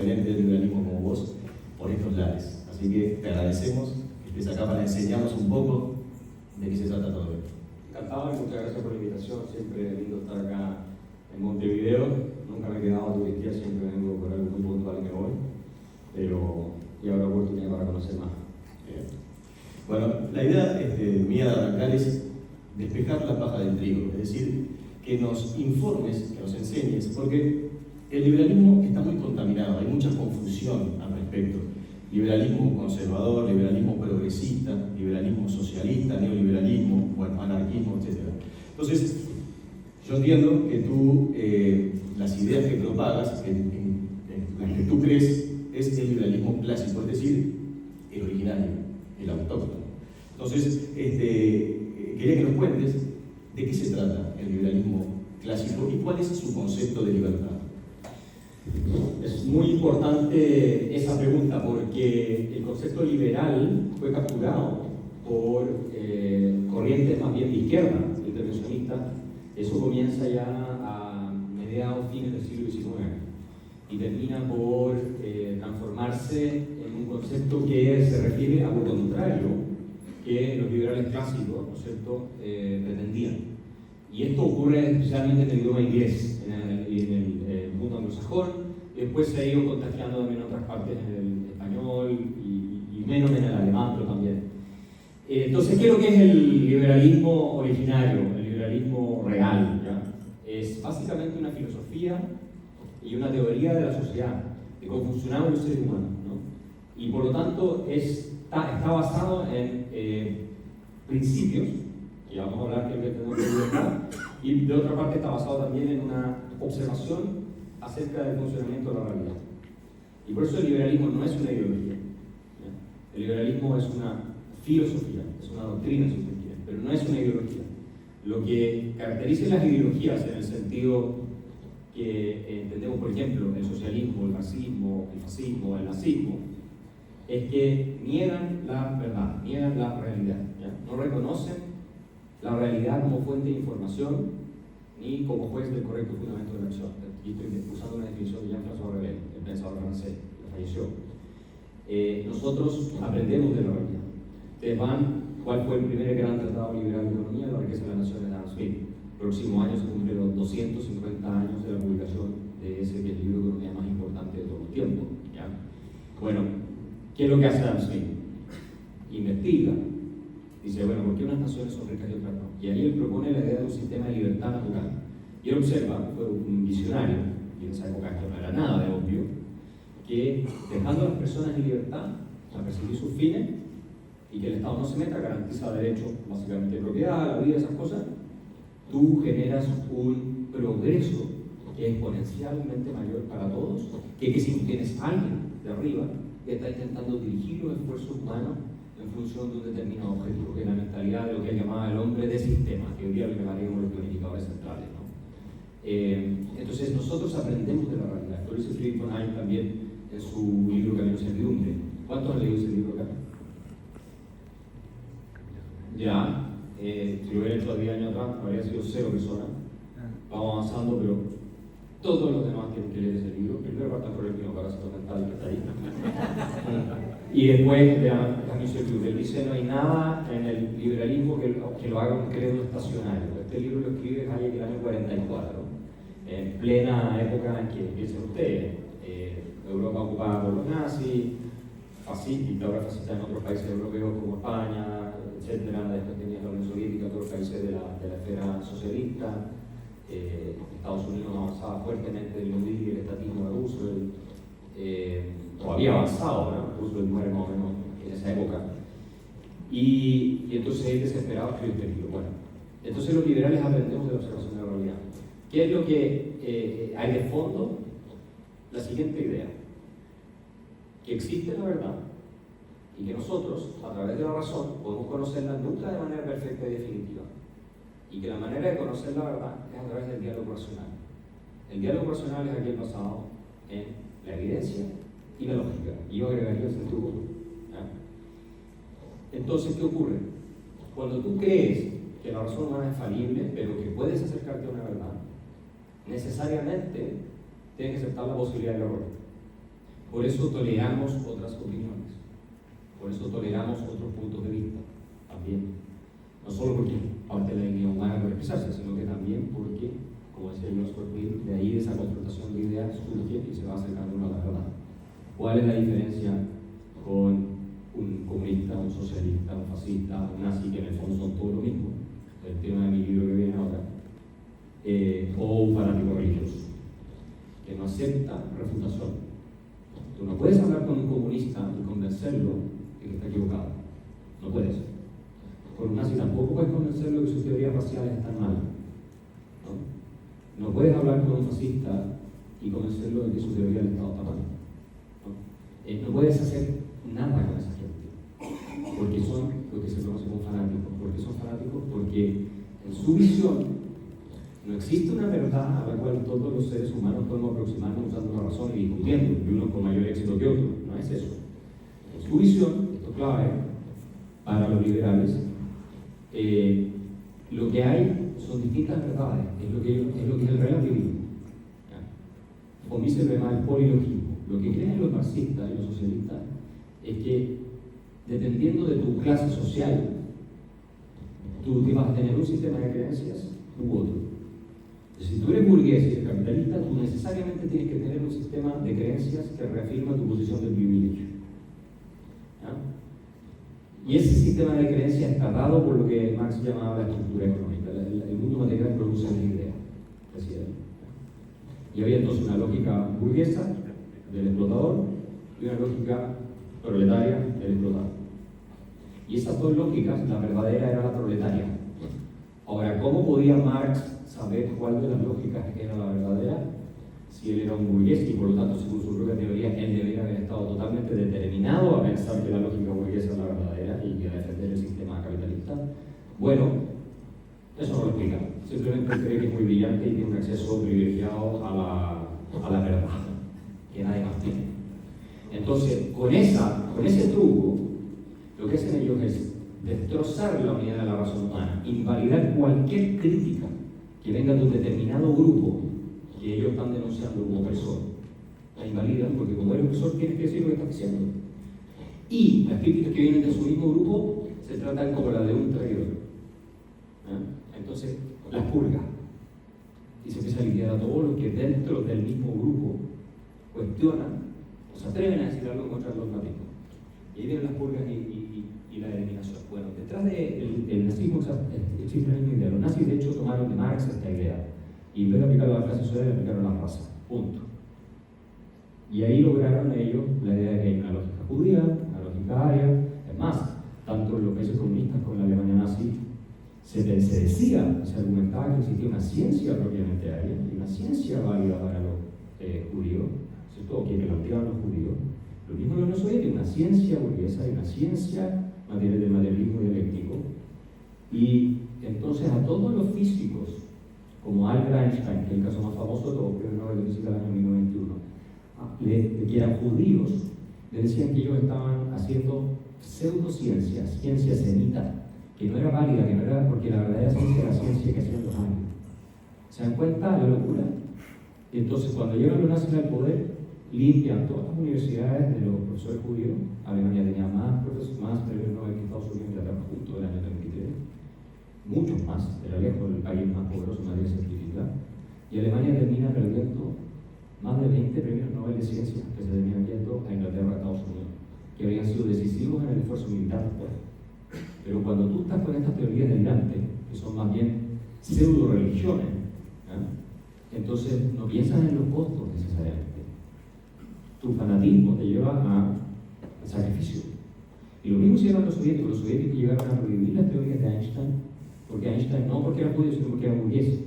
del liberalismo como vos por estos lares. Así que te agradecemos que estés acá para enseñarnos un poco de qué se trata todo esto. Encantado y muchas gracias por la invitación. Siempre es lindo estar acá en Montevideo. Nunca me he quedado a turistear, siempre vengo por algo muy puntual y me voy. Pero ya habrá oportunidad para conocer más. Bien. Bueno, la idea mía de arrancar es despejar la paja del trigo, es decir, que nos informes, que nos enseñes, porque el liberalismo está muy contaminado, hay mucha confusión al respecto. Liberalismo conservador, liberalismo progresista, liberalismo socialista, neoliberalismo, bueno, anarquismo, etc. Entonces, yo entiendo que tú, las ideas que propagas, las que tú crees, es el liberalismo clásico, es decir, el originario, el autóctono. Entonces, quería que nos cuentes de qué se trata el liberalismo clásico y cuál es su concepto de libertad. Es muy importante esa pregunta porque el concepto liberal fue capturado por corrientes más bien de izquierda, intervencionistas. Eso comienza ya a mediados, fines del siglo XIX y termina por transformarse en un concepto que se refiere a lo contrario que los liberales clásicos, ¿no es cierto?, pretendían. Y esto ocurre especialmente en el idioma inglés, en el mundo anglosajón, y después se ha ido contagiando también en otras partes del español y menos en el alemán, pero también. Entonces, ¿qué es lo que es el liberalismo originario, el liberalismo real? ¿Ya? Es básicamente una filosofía y una teoría de la sociedad, de cómo funcionamos los seres humanos, ¿no? Y por lo tanto está basado en principios, y vamos a hablar que tenemos que libertad, y de otra parte está basado también en una observación acerca del funcionamiento de la realidad. Y por eso el liberalismo no es una ideología, ¿ya? El liberalismo es una filosofía, es una doctrina, si usted quiere, pero no es una ideología. Lo que caracteriza las ideologías en el sentido que entendemos, por ejemplo, el socialismo, el marxismo, el fascismo, el nazismo, es que niegan la verdad, niegan la realidad, ¿ya? No reconocen la realidad como fuente de información ni como juez del correcto fundamento de la acción. Aquí estoy usando una definición de Jean-François Rabelais, el pensador francés, que falleció. Nosotros aprendemos de la realidad. ¿Cuál fue el primer gran tratado liberal de economía? La riqueza de las naciones de Adam Smith. El próximo año se cumplen los 250 años de la publicación de ese, que es el libro de economía más importante de todos los tiempos, ¿ya? Bueno, ¿qué es lo que hace Adam Smith? Investiga. Dice, bueno, ¿por qué unas naciones son ricas y otras no? Y ahí él propone la idea de un sistema de libertad natural. Y él observa, fue un visionario, y en esa época esto no era nada de obvio, que dejando a las personas en libertad a perseguir sus fines y que el Estado no se meta, garantiza derechos básicamente de propiedad, la vida, esas cosas, tú generas un progreso que es exponencialmente mayor para todos, que si tienes a alguien de arriba que está intentando dirigir los esfuerzos humanos en función de un determinado objetivo, que es la mentalidad de lo que él llamaba el hombre de sistema, que hoy día lo llamaríamos los planificadores centrales, ¿no? Entonces nosotros aprendemos de la realidad. Esto lo dice Friedrich von Hayek también en su libro Camino a Servidumbre. ¿Cuántos han leído ese libro acá? Ya, si lo hubiera hecho 10 años atrás, habría sido 0 personas. Vamos avanzando, pero todos los demás tienen que leer ese libro. Primero partan por el parásito mental que está ahí. Y después vean Camino a Servidumbre. Él dice, no hay nada en el liberalismo que lo haga un credo estacionario. Este libro lo escribe Hayek en el año 44, en plena época en que, piensen ustedes, Europa ocupada por los nazis, dictadura fascista en otros países europeos como España, etcétera. Después tenía la Unión Soviética, otros países de la esfera socialista. Estados Unidos avanzaba fuertemente el New Deal y el estatismo de Roosevelt. Todavía avanzado, ¿no? Roosevelt muere más o menos en esa época. Y entonces él desesperado escribió este libro. Bueno, entonces los liberales aprendemos de la observación de la realidad. ¿Qué es lo que hay de fondo? La siguiente idea: que existe la verdad y que nosotros, a través de la razón, podemos conocerla nunca de manera perfecta y definitiva. Y que la manera de conocer la verdad es a través del diálogo racional. El diálogo racional es aquel basado en la evidencia y la lógica. Y yo agregaría el sentido común. Entonces, ¿qué ocurre? Cuando tú crees que la razón humana es falible, pero que puedes acercarte a una verdad, necesariamente tienes que aceptar la posibilidad del error. Por eso toleramos otras opiniones, por eso toleramos otros puntos de vista también. No solo porque parte de la dignidad humana por expresarse, sino que también porque, como decía George Orwell, de ahí de esa confrontación de ideas surge y se va acercando uno a la verdad. ¿Cuál es la diferencia con un comunista, un socialista, un fascista, un nazi, que en el fondo son todo lo mismo? El tema de mi libro que viene ahora. O un fanático religioso, que no acepta refutación. Tú no puedes hablar con un comunista y convencerlo de que está equivocado. No puedes. Con un nazi tampoco puedes convencerlo de que sus teorías raciales están mal. No puedes hablar con un fascista y convencerlo de que su teoría del Estado está mal. No puedes hacer nada con esa gente, porque son lo que se conoce como fanáticos. ¿Por qué son fanáticos? Porque en su visión no existe una verdad a la cual todos los seres humanos podemos aproximarnos usando la razón y discutiendo, y uno con mayor éxito que otro. No es eso. En su visión, esto es clave para los liberales, lo que hay son distintas verdades, es lo que es el relativismo. O a mí se llama el polilogismo. Lo que creen los marxistas y los socialistas es que, dependiendo de tu clase social, tú te vas a tener un sistema de creencias u otro. Si tú eres burgués y eres capitalista, tú necesariamente tienes que tener un sistema de creencias que reafirma tu posición de privilegio. ¿Ya? Y ese sistema de creencias está dado por lo que Marx llamaba la estructura económica. El mundo material produce las ideas. Decía él. Y había entonces una lógica burguesa del explotador y una lógica proletaria del explotado. Y esas dos lógicas, la verdadera era la proletaria. Ahora, ¿cómo podía Marx saber cuál de las lógicas era la verdadera? Si él era un burgués y por lo tanto, según su propia teoría, él debería haber estado totalmente determinado a pensar que la lógica burguesa es la verdadera y que a defender el sistema capitalista. Bueno, eso no lo explica. Simplemente cree que es muy brillante y tiene un acceso privilegiado a la verdad, que nadie más tiene. Entonces, con ese truco, lo que hacen ellos es destrozar la unidad de la razón humana, invalidar cualquier crítica que venga de un determinado grupo que ellos están denunciando como opresor. La invalidan porque como eres opresor tienes que decir lo que estás diciendo. Y las críticas que vienen de su mismo grupo se tratan como la de un traidor. Entonces, las purga. Y se empieza a liquidar a todos los que dentro del mismo grupo cuestionan o se atreven a decir algo contra el dogmatismo. Y ahí vienen las purgas y la eliminación. Bueno, detrás del nazismo existe la misma idea. Los nazis, de hecho, tomaron de Marx esta idea. Y en vez de aplicarlo a la clase social, aplicaron a la raza. Punto. Y ahí lograron ellos la idea de que hay una lógica judía, una lógica aria. Es más, tanto en los países comunistas como en la Alemania nazi, se decía, se argumentaba que existía una ciencia propiamente aria y una ciencia válida para los judíos, ¿cierto? Que planteaban los judíos. Lo mismo en la Unión Soviética, una ciencia burguesa y una ciencia del materialismo dialéctico. Y entonces a todos los físicos, como Albert Einstein, que es el caso más famoso de todos, premio Nobel de Física del año 1921, que eran judíos, le decían que ellos estaban haciendo pseudociencia, ciencia semita, que no era válida, que no era, porque la verdadera ciencia era la ciencia que hacían los árabes. ¿Se dan cuenta de la locura? Y entonces cuando llegan los nazis al poder, limpian todas las universidades de los profesores judíos. Alemania tenía más premios Nobel que Estados Unidos y Inglaterra justo del año 33. Muchos más, era lejos el país más poderoso en materia científica. Y Alemania termina perdiendo más de 20 premios Nobel de Ciencias que se terminan yendo a Inglaterra y a Estados Unidos, que habían sido decisivos en el esfuerzo militar después. Pero cuando tú estás con estas teorías delirantes, que son más bien pseudo-religiones, entonces no piensas en los costos necesariamente. Tu fanatismo te lleva al sacrificio. Y lo mismo hicieron los soviéticos llegaron a revivir las teorías de Einstein, porque Einstein no porque era judío, sino porque era burgués.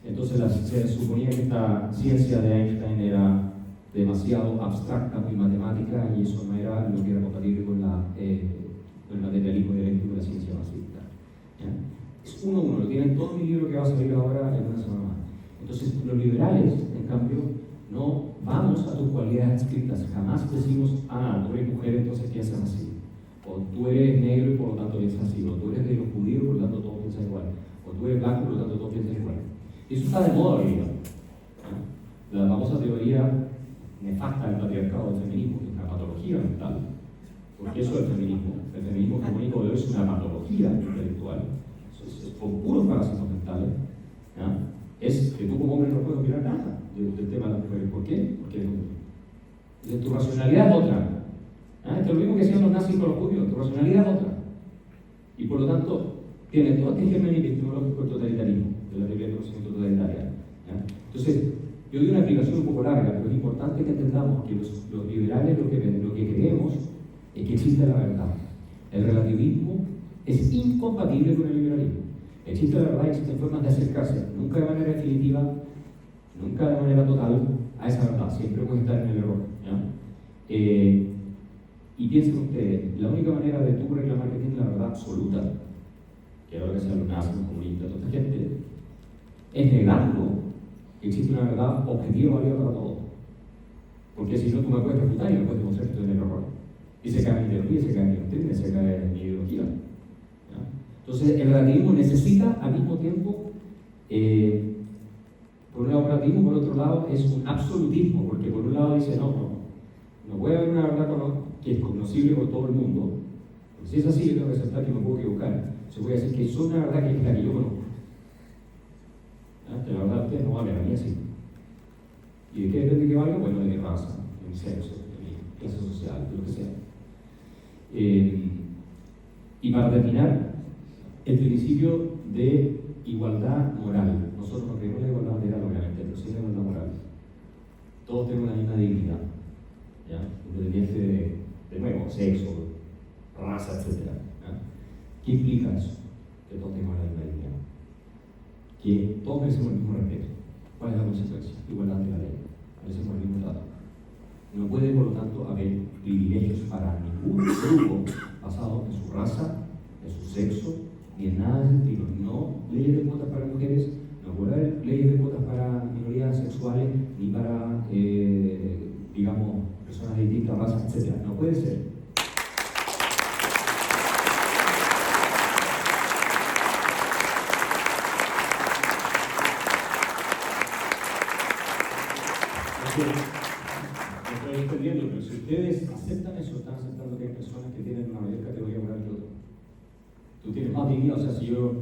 Entonces se suponía que esta ciencia de Einstein era demasiado abstracta, muy matemática, y eso no era lo que era compatible con el materialismo dialéctico de la ciencia marxista. Es uno a uno, lo tienen todo mi libro que va a salir ahora en una semana más. Entonces, los liberales, en cambio, no vamos a tus cualidades escritas, jamás decimos, tú eres mujer, entonces piensas así. O tú eres negro y por lo tanto piensas así. O tú eres de los judíos y por lo tanto todos piensan igual. O tú eres blanco y por lo tanto todos piensan igual. Y eso está de moda hoy día. La famosa teoría nefasta del patriarcado del feminismo, que es una patología mental, porque eso es el feminismo hegemónico de hoy es una patología intelectual, es por puros parásitos mentales, ¿ya? Es que tú como hombre no puedes opinar nada del tema de las mujeres. ¿Por qué? Porque eres hombre. Entonces, tu racionalidad es otra. ¿Ah? Esto es lo mismo que hacían los nazis con los judíos, tu racionalidad es otra. Y por lo tanto, tiene todo este germen epistemológico del totalitarismo, de la teoría del conocimiento totalitaria. ¿Ya? Entonces, yo doy una explicación un poco larga, pero es importante que entendamos que los liberales lo que creemos es que existe la verdad. El relativismo es incompatible con el liberalismo. Existe la verdad, existen formas de acercarse, nunca de manera definitiva, nunca de manera total, a esa verdad. Siempre puede estar en el error. ¿Ya? Y piensen ustedes, la única manera de tú reclamar que tienes la verdad absoluta, que ahora que sean los nazis, los comunistas, toda esta gente, es negando que existe una verdad objetiva válida para todos. Porque si no, tú me puedes refutar y me puedes demostrar que estoy en el error. Y se cae mi teoría, se cae mi doctrina, se cae mi ideología. ¿Ya? Entonces, el relativismo necesita al mismo tiempo, por un lado, relativismo, por otro lado, es un absolutismo, porque por un lado dice, no puede haber una verdad que es cognoscible por todo el mundo. Porque si es así, yo tengo que aceptar que me puedo equivocar. Se puede decir que solo una verdad que es la que yo conozco. ¿Ya? Que la verdad de ustedes no vale, a mí así. ¿Y de qué depende que valga? Bueno, de mi raza, de mi sexo, de mi clase social, de lo que sea. Y para terminar, el principio de igualdad moral. Nosotros no creemos en la igualdad material, obviamente, pero sí en la igualdad moral. Todos tenemos la misma dignidad, ¿ya? Independiente de nuevo, sexo, raza, etc. ¿Ya? ¿Qué implica eso? Que todos tenemos la misma dignidad. Que todos merecemos el mismo respeto. ¿Cuál es la consecuencia? Igualdad ante la ley. Merecemos el mismo trato. No puede, por lo tanto, haber privilegios para ningún grupo basado en su raza, en su sexo, ni en nada de ese estilo. No leyes de cuotas para mujeres, no puede haber leyes de cuotas para minorías sexuales, ni para, digamos, personas de distintas razas, etc. No puede ser. Estoy entendiendo, pero si ustedes aceptan eso, están aceptando que hay personas que tienen una mayor categoría moral que otras. Tú tienes más dignidad, o sea, si yo...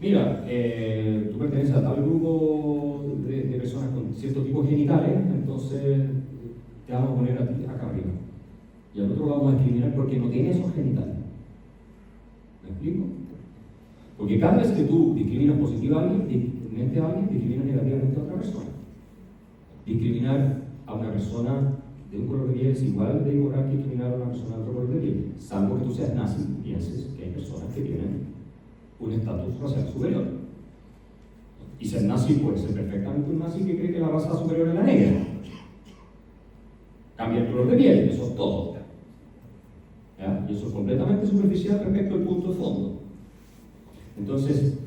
Mira, tú perteneces a tal grupo de personas con cierto tipo de genitales, entonces te vamos a poner a ti acá arriba. Y al otro lo vamos a discriminar porque no tiene esos genitales. ¿Me explico? Porque cada vez que tú discriminas positivamente a alguien, discriminas negativamente a otra persona. Discriminar a una persona de un color de piel es igual de inmoral que discriminar a una persona de otro color de piel, salvo que tú seas nazi y pienses que hay personas que tienen un estatus racial superior. Y ser nazi puede ser perfectamente un nazi que cree que la raza superior es la negra. Cambia el color de piel, eso es todo. ¿Ya? Y eso es completamente superficial respecto al punto de fondo. Entonces,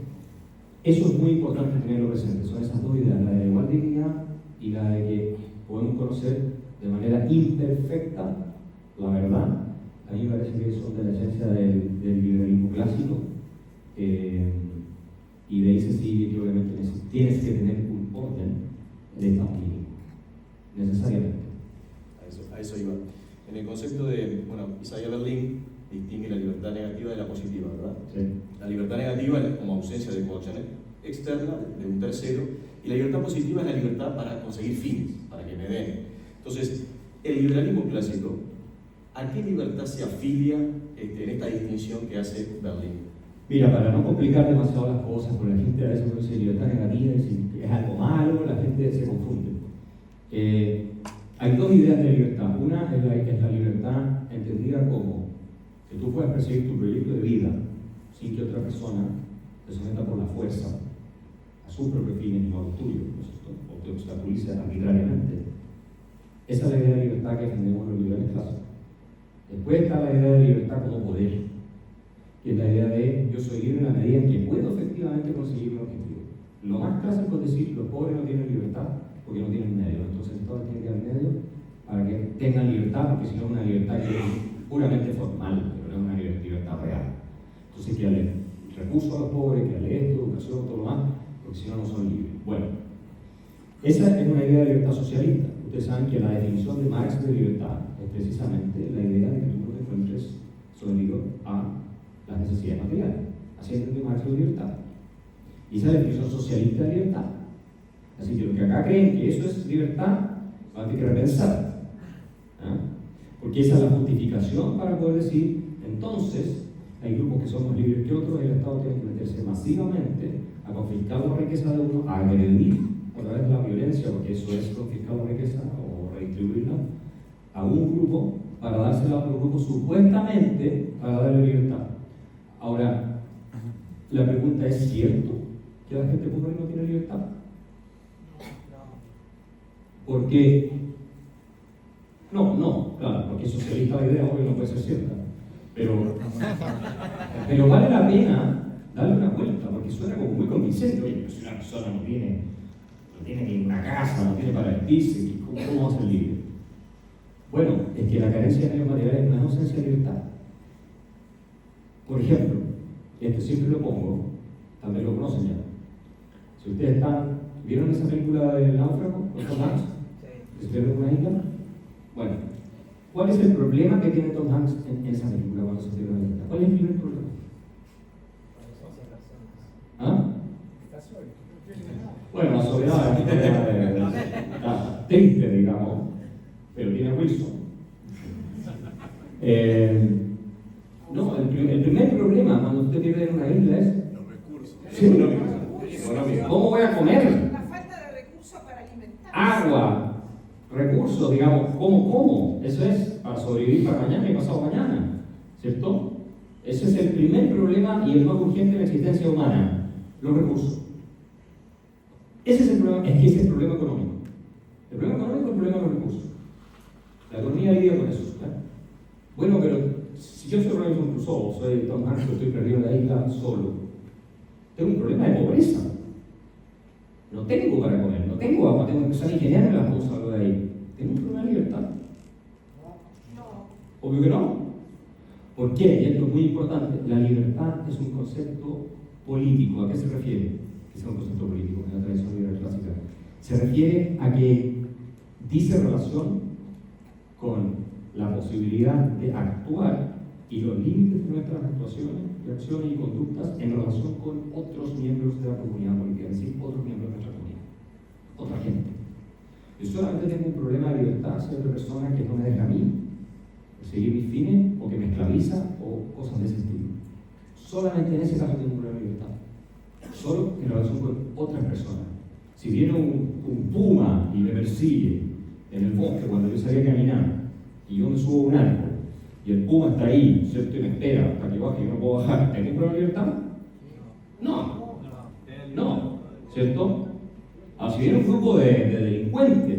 eso es muy importante tenerlo presente. Son esas dos ideas, la de la igual dignidad y la de que podemos conocer de manera imperfecta la verdad. A mí me parece que son de la esencia del liberalismo clásico, y de ahí se sigue que obviamente tienes que tener un orden de Estado mínimo, necesariamente. A eso iba. En el concepto de, Isaiah Berlin distingue la libertad negativa de la positiva, ¿verdad? Sí. La libertad negativa es como ausencia de coacción externa de un tercero, y la libertad positiva es la libertad para conseguir fines, para que me den. Entonces, el liberalismo clásico, ¿a qué libertad se afilia en esta distinción que hace Berlin? Mira, para no complicar demasiado las cosas, porque la gente a veces cuando dice libertad negativa es algo malo, la gente se confunde. Hay dos ideas de libertad. Una es la libertad entendida como que tú puedas perseguir tu proyecto de vida sin que otra persona te someta por la fuerza a sus propios fines y no a los tuyos, ¿no es cierto? O te obstaculice arbitrariamente. Esa es la idea de libertad que defendemos los liberales clásicos. Después está la idea de libertad como poder, que es la idea de yo soy libre en la medida en que puedo efectivamente conseguir un objetivo. Lo más clásico es decir, los pobres no tienen libertad porque no tienen medios, entonces todos tienen que dar medios para que tengan libertad, porque si no es una libertad que es puramente formal, pero no es una libertad real. Entonces que darle recursos a los pobres, que darle esto, educación, todo lo más, porque si no, no son libres. Bueno, esa es una idea de libertad socialista. ustedes saben que la definición de Marx de libertad es precisamente la idea de que tú no te encuentres sometido a las necesidades materiales. Así entendió Marx de libertad. Y esa definición socialista de libertad. Así que los que acá creen que eso es libertad, van a tener que repensar. ¿Ah? Porque esa es la justificación para poder decir, entonces, hay grupos que son más libres que otros, y el Estado tiene que meterse masivamente a confiscar la riqueza de uno, a agredir a través de la violencia, porque eso es confiscar la riqueza o redistribuirla, a un grupo para dársela a otro grupo supuestamente para darle libertad. Ahora, la pregunta es: ¿cierto que la gente pobre no tiene libertad? Porque no, claro, porque es socialista la idea, obvio no puede ser cierta, pero vale la pena darle una vuelta, porque suena como muy convincente. Oye, pero si una persona no tiene ni una casa, no tiene para vestirse, ¿cómo va a ser libre? Bueno, es que la carencia de medios materiales no es ausencia de libertad. Por ejemplo, esto siempre lo pongo, también lo conocen ya. Si ustedes ¿vieron esa película del náufrago con Tom Hanks? ¿Que se pierde una isla? Bueno, ¿cuál es el problema que tiene Tom Hanks en esa película cuando se pierde una isla? ¿Cuál es el primer problema? ¿Ah? Bueno, la soledad es un problema triste, digamos, pero tiene Wilson. No, el primer problema cuando usted pierde en una isla es los recursos. Sí. Económicos. ¿Cómo voy a comer? La falta de recursos para alimentar. Agua, recursos, digamos, ¿cómo? Eso es para sobrevivir para mañana y pasado mañana, ¿cierto? Ese es el primer problema y el más urgente de la existencia humana, los recursos. Ese es el problema, es que ese es el problema económico. El problema económico es el problema de los recursos. La economía lidia con eso, ¿verdad? Bueno, pero si yo soy Robinson Crusoe, soy Tom Hanks, estoy perdido en la isla solo, tengo un problema de pobreza. No tengo para comer, no tengo agua, tengo que empezar a ingeniarme las cosas algo de ahí. ¿Tengo un problema de libertad? No. Obvio que no. ¿Por qué? Y esto es muy importante. La libertad es un concepto político. ¿A qué se refiere? Que sea un concepto político en la tradición liberal clásica. Se refiere a que dice relación con la posibilidad de actuar y los límites de nuestras actuaciones, reacciones y conductas en relación con otros miembros de la comunidad política, es decir, otros miembros de nuestra comunidad, otra gente. Yo solamente tengo un problema de libertad si hay otra persona que no me deja a mí seguir mis fines, o que me esclaviza, o cosas de ese estilo. Solamente en ese caso tengo un problema de libertad. Solo en relación con otras personas. Si viene un puma y me persigue en el bosque cuando yo salí a caminar, y yo me subo a un árbol, y el puma está ahí, ¿cierto? Y me espera hasta que baje y yo no puedo bajar, ¿tengo un problema de libertad? No, ¿cierto? Ahora, si viene un grupo de delincuentes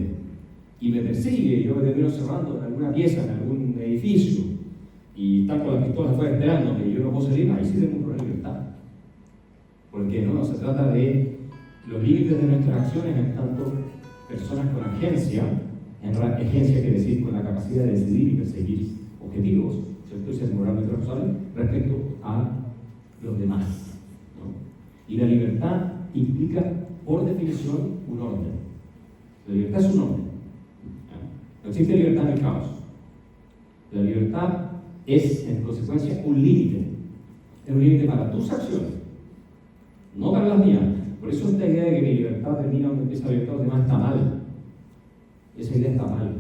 y me persigue y yo me termino cerrando en alguna pieza, en algún edificio, y están con las pistolas afuera esperándome y yo no puedo salir, ahí sí tengo un problema de libertad. Porque no se trata de los límites de nuestras acciones en tanto personas con agencia, agencia quiere decir con la capacidad de decidir y perseguir objetivos, ¿cierto? Y ser moralmente responsables respecto a los demás, ¿no? Y la libertad implica, por definición, un orden. La libertad es un orden. No existe libertad en el caos. La libertad es, en consecuencia, un límite. Es un límite para tus acciones, no para las mías. Por eso esta idea de que mi libertad termina donde empieza la libertad de los demás está mal. Esa idea está mal.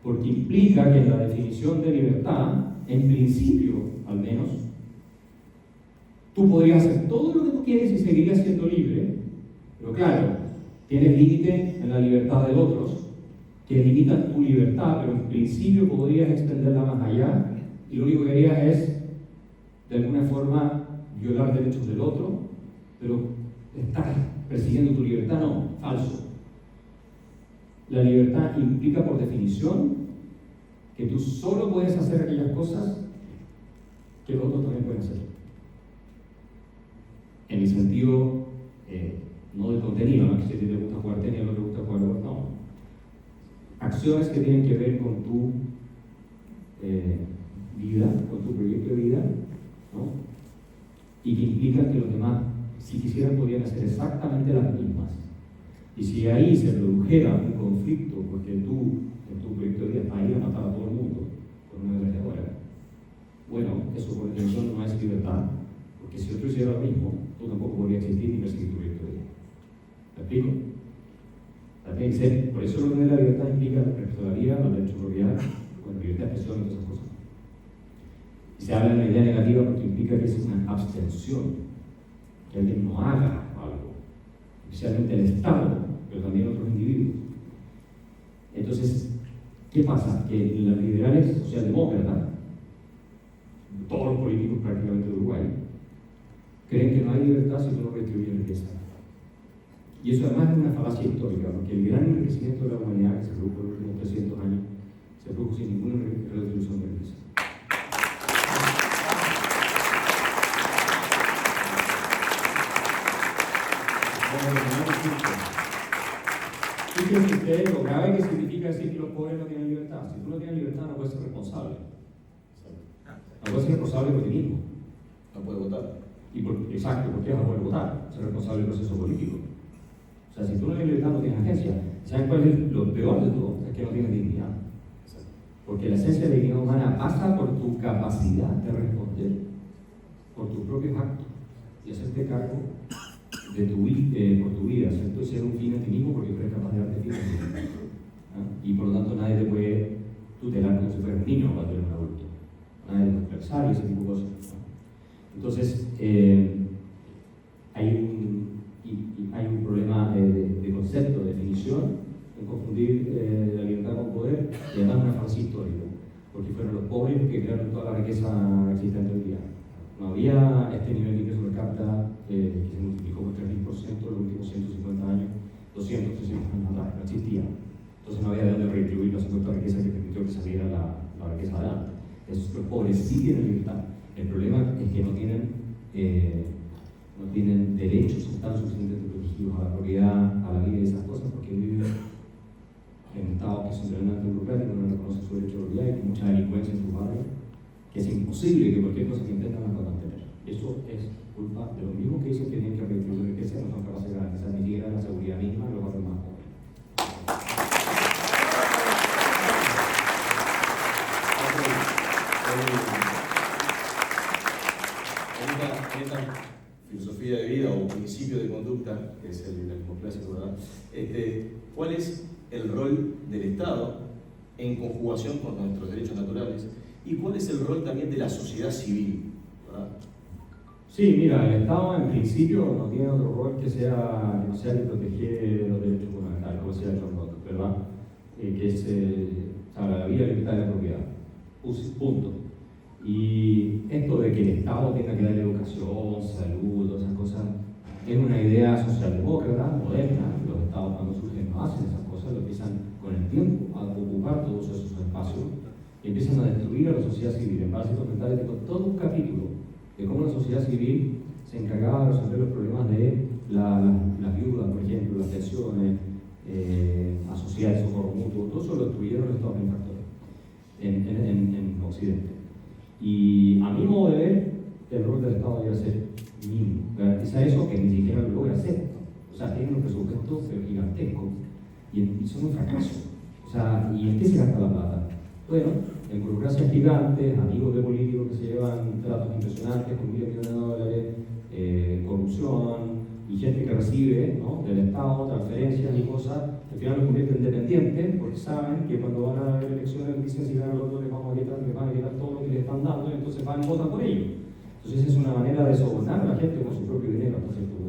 Porque implica que en la definición de libertad, en principio, al menos, tú podrías hacer todo lo que tú quieres y seguirías siendo libre, pero claro, tienes límite en la libertad de otros que limitan tu libertad, pero en principio podrías extenderla más allá y lo único que harías es, de alguna forma, violar derechos del otro, pero estás persiguiendo tu libertad. No, falso. La libertad implica, por definición, que tú solo puedes hacer aquellas cosas que los otros también pueden hacer. En el sentido, no de contenido, no es que si te gusta jugar tenis o no te gusta jugar golf, no. Acciones que tienen que ver con tu vida, con tu proyecto de vida, ¿no? Y que implican que los demás, si quisieran, podrían hacer exactamente las mismas. Y si ahí se produjera un conflicto con porque tú, en tu proyecto de vida, vas a ir a matar a todo el mundo con una ametralladora. Bueno, eso por definición no es libertad, porque si otro hiciera lo mismo, tú tampoco podrías existir ni perseguir tu proyecto de vida. ¿Me explico? También dice, por eso lo de la libertad implica el respeto a la vida, la derecho a propiedad, bueno, libertad de expresión y todas esas cosas. Y se habla de una idea negativa porque implica que es una abstención, que alguien no haga algo, especialmente el Estado, pero también otros individuos. Entonces, ¿qué pasa? Que los liberales socialdemócratas, todos los políticos prácticamente de Uruguay, creen que no hay libertad si tú no redistribuyes riqueza. Y eso además es una falacia histórica, porque el gran enriquecimiento de la humanidad que se produjo en los últimos 300 años se produjo sin ninguna redistribución de riqueza. Fíjense ustedes lo grave que significa decir que los pobres no tienen libertad. Si tú no tienes libertad, no puedes ser responsable. No puedes ser responsable por ti mismo. No puede votar. Exacto, ¿por qué vas a poder votar? Ser responsable del proceso político. O sea, si tú no tienes libertad, no tienes agencia. ¿Saben cuál es lo peor de todo? Es que no tienes dignidad. Porque la esencia de la dignidad humana pasa por tu capacidad de responder por tus propios actos y hacerte cargo de por tu vida, ¿cierto? Y ser un fin a ti mismo porque tú eres capaz de darte fin a ti mismo. Y por lo tanto nadie te puede tutelar como si fueras un niño cuando eres un adulto. Nadie te puede expresar y ese tipo de cosas. Entonces, hay un problema de concepto, de definición, en confundir la libertad con poder, y además una falacia histórica, porque fueron los pobres los que crearon toda la riqueza existente hoy día. No había este nivel de ingreso per cápita que se multiplicó por 3.000% en los últimos 150 años, 200, 300 años atrás, no existía. Entonces no había de dónde redistribuir la supuesta riqueza que permitió que saliera la riqueza adelante. Los pobres sí tienen libertad. El problema es que no tienen derechos tan suficientemente protegidos a la propiedad, a la vida y esas cosas, porque viven en estados que son tremendamente burocráticos, no reconocen su derecho a la propiedad y con mucha delincuencia en sus barrios, que es imposible que cualquier cosa que intentan la puedan tener. Eso es culpa de los mismos que dicen que tienen que redistribuir riqueza, no son capaces de garantizar ni siquiera la seguridad misma en los barrios más pobres. En esta filosofía de vida o principio de conducta, que es el liberalismo clásico, ¿verdad? ¿Cuál es el rol del Estado en conjugación con nuestros derechos naturales? ¿Y cuál es el rol también de la sociedad civil? ¿Verdad? Sí, mira, el Estado en principio no tiene otro rol que no sea el proteger los derechos fundamentales, como decía John Locke, ¿verdad? Que es la vida, la libertad y la propiedad. Punto. Y esto de que el Estado tenga que dar educación, salud, todas esas cosas, es una idea socialdemócrata, moderna. Los Estados cuando surgen no hacen esas cosas, lo empiezan con el tiempo a ocupar todos esos espacios y empiezan a destruir a la sociedad civil. En Parásitos Mentales tengo todo un capítulo de cómo la sociedad civil se encargaba de resolver los problemas de las viudas, por ejemplo, las pensiones, asociadas, socorro mutuo, todo eso lo destruyeron los Estados benefactores en Occidente. Y a mi modo de ver, el rol del Estado debe ser mínimo. Garantiza eso que ni siquiera lo logra hacer. O sea, tienen un presupuesto gigantesco y son un fracaso. O sea, ¿y en qué se gasta la plata? Bueno, en burocracias gigantes, amigos de políticos que se llevan tratos impresionantes con miles de millones de dólares, corrupción y gente que recibe, ¿no?, del Estado transferencias y cosas. Al final los convierten en dependientes porque saben que cuando van a haber elecciones dicen si ganan los otros les van a quitar todo lo que les están dando y entonces van y votan por ellos. Entonces es una manera de sobornar a la gente con su propio dinero hasta cierto punto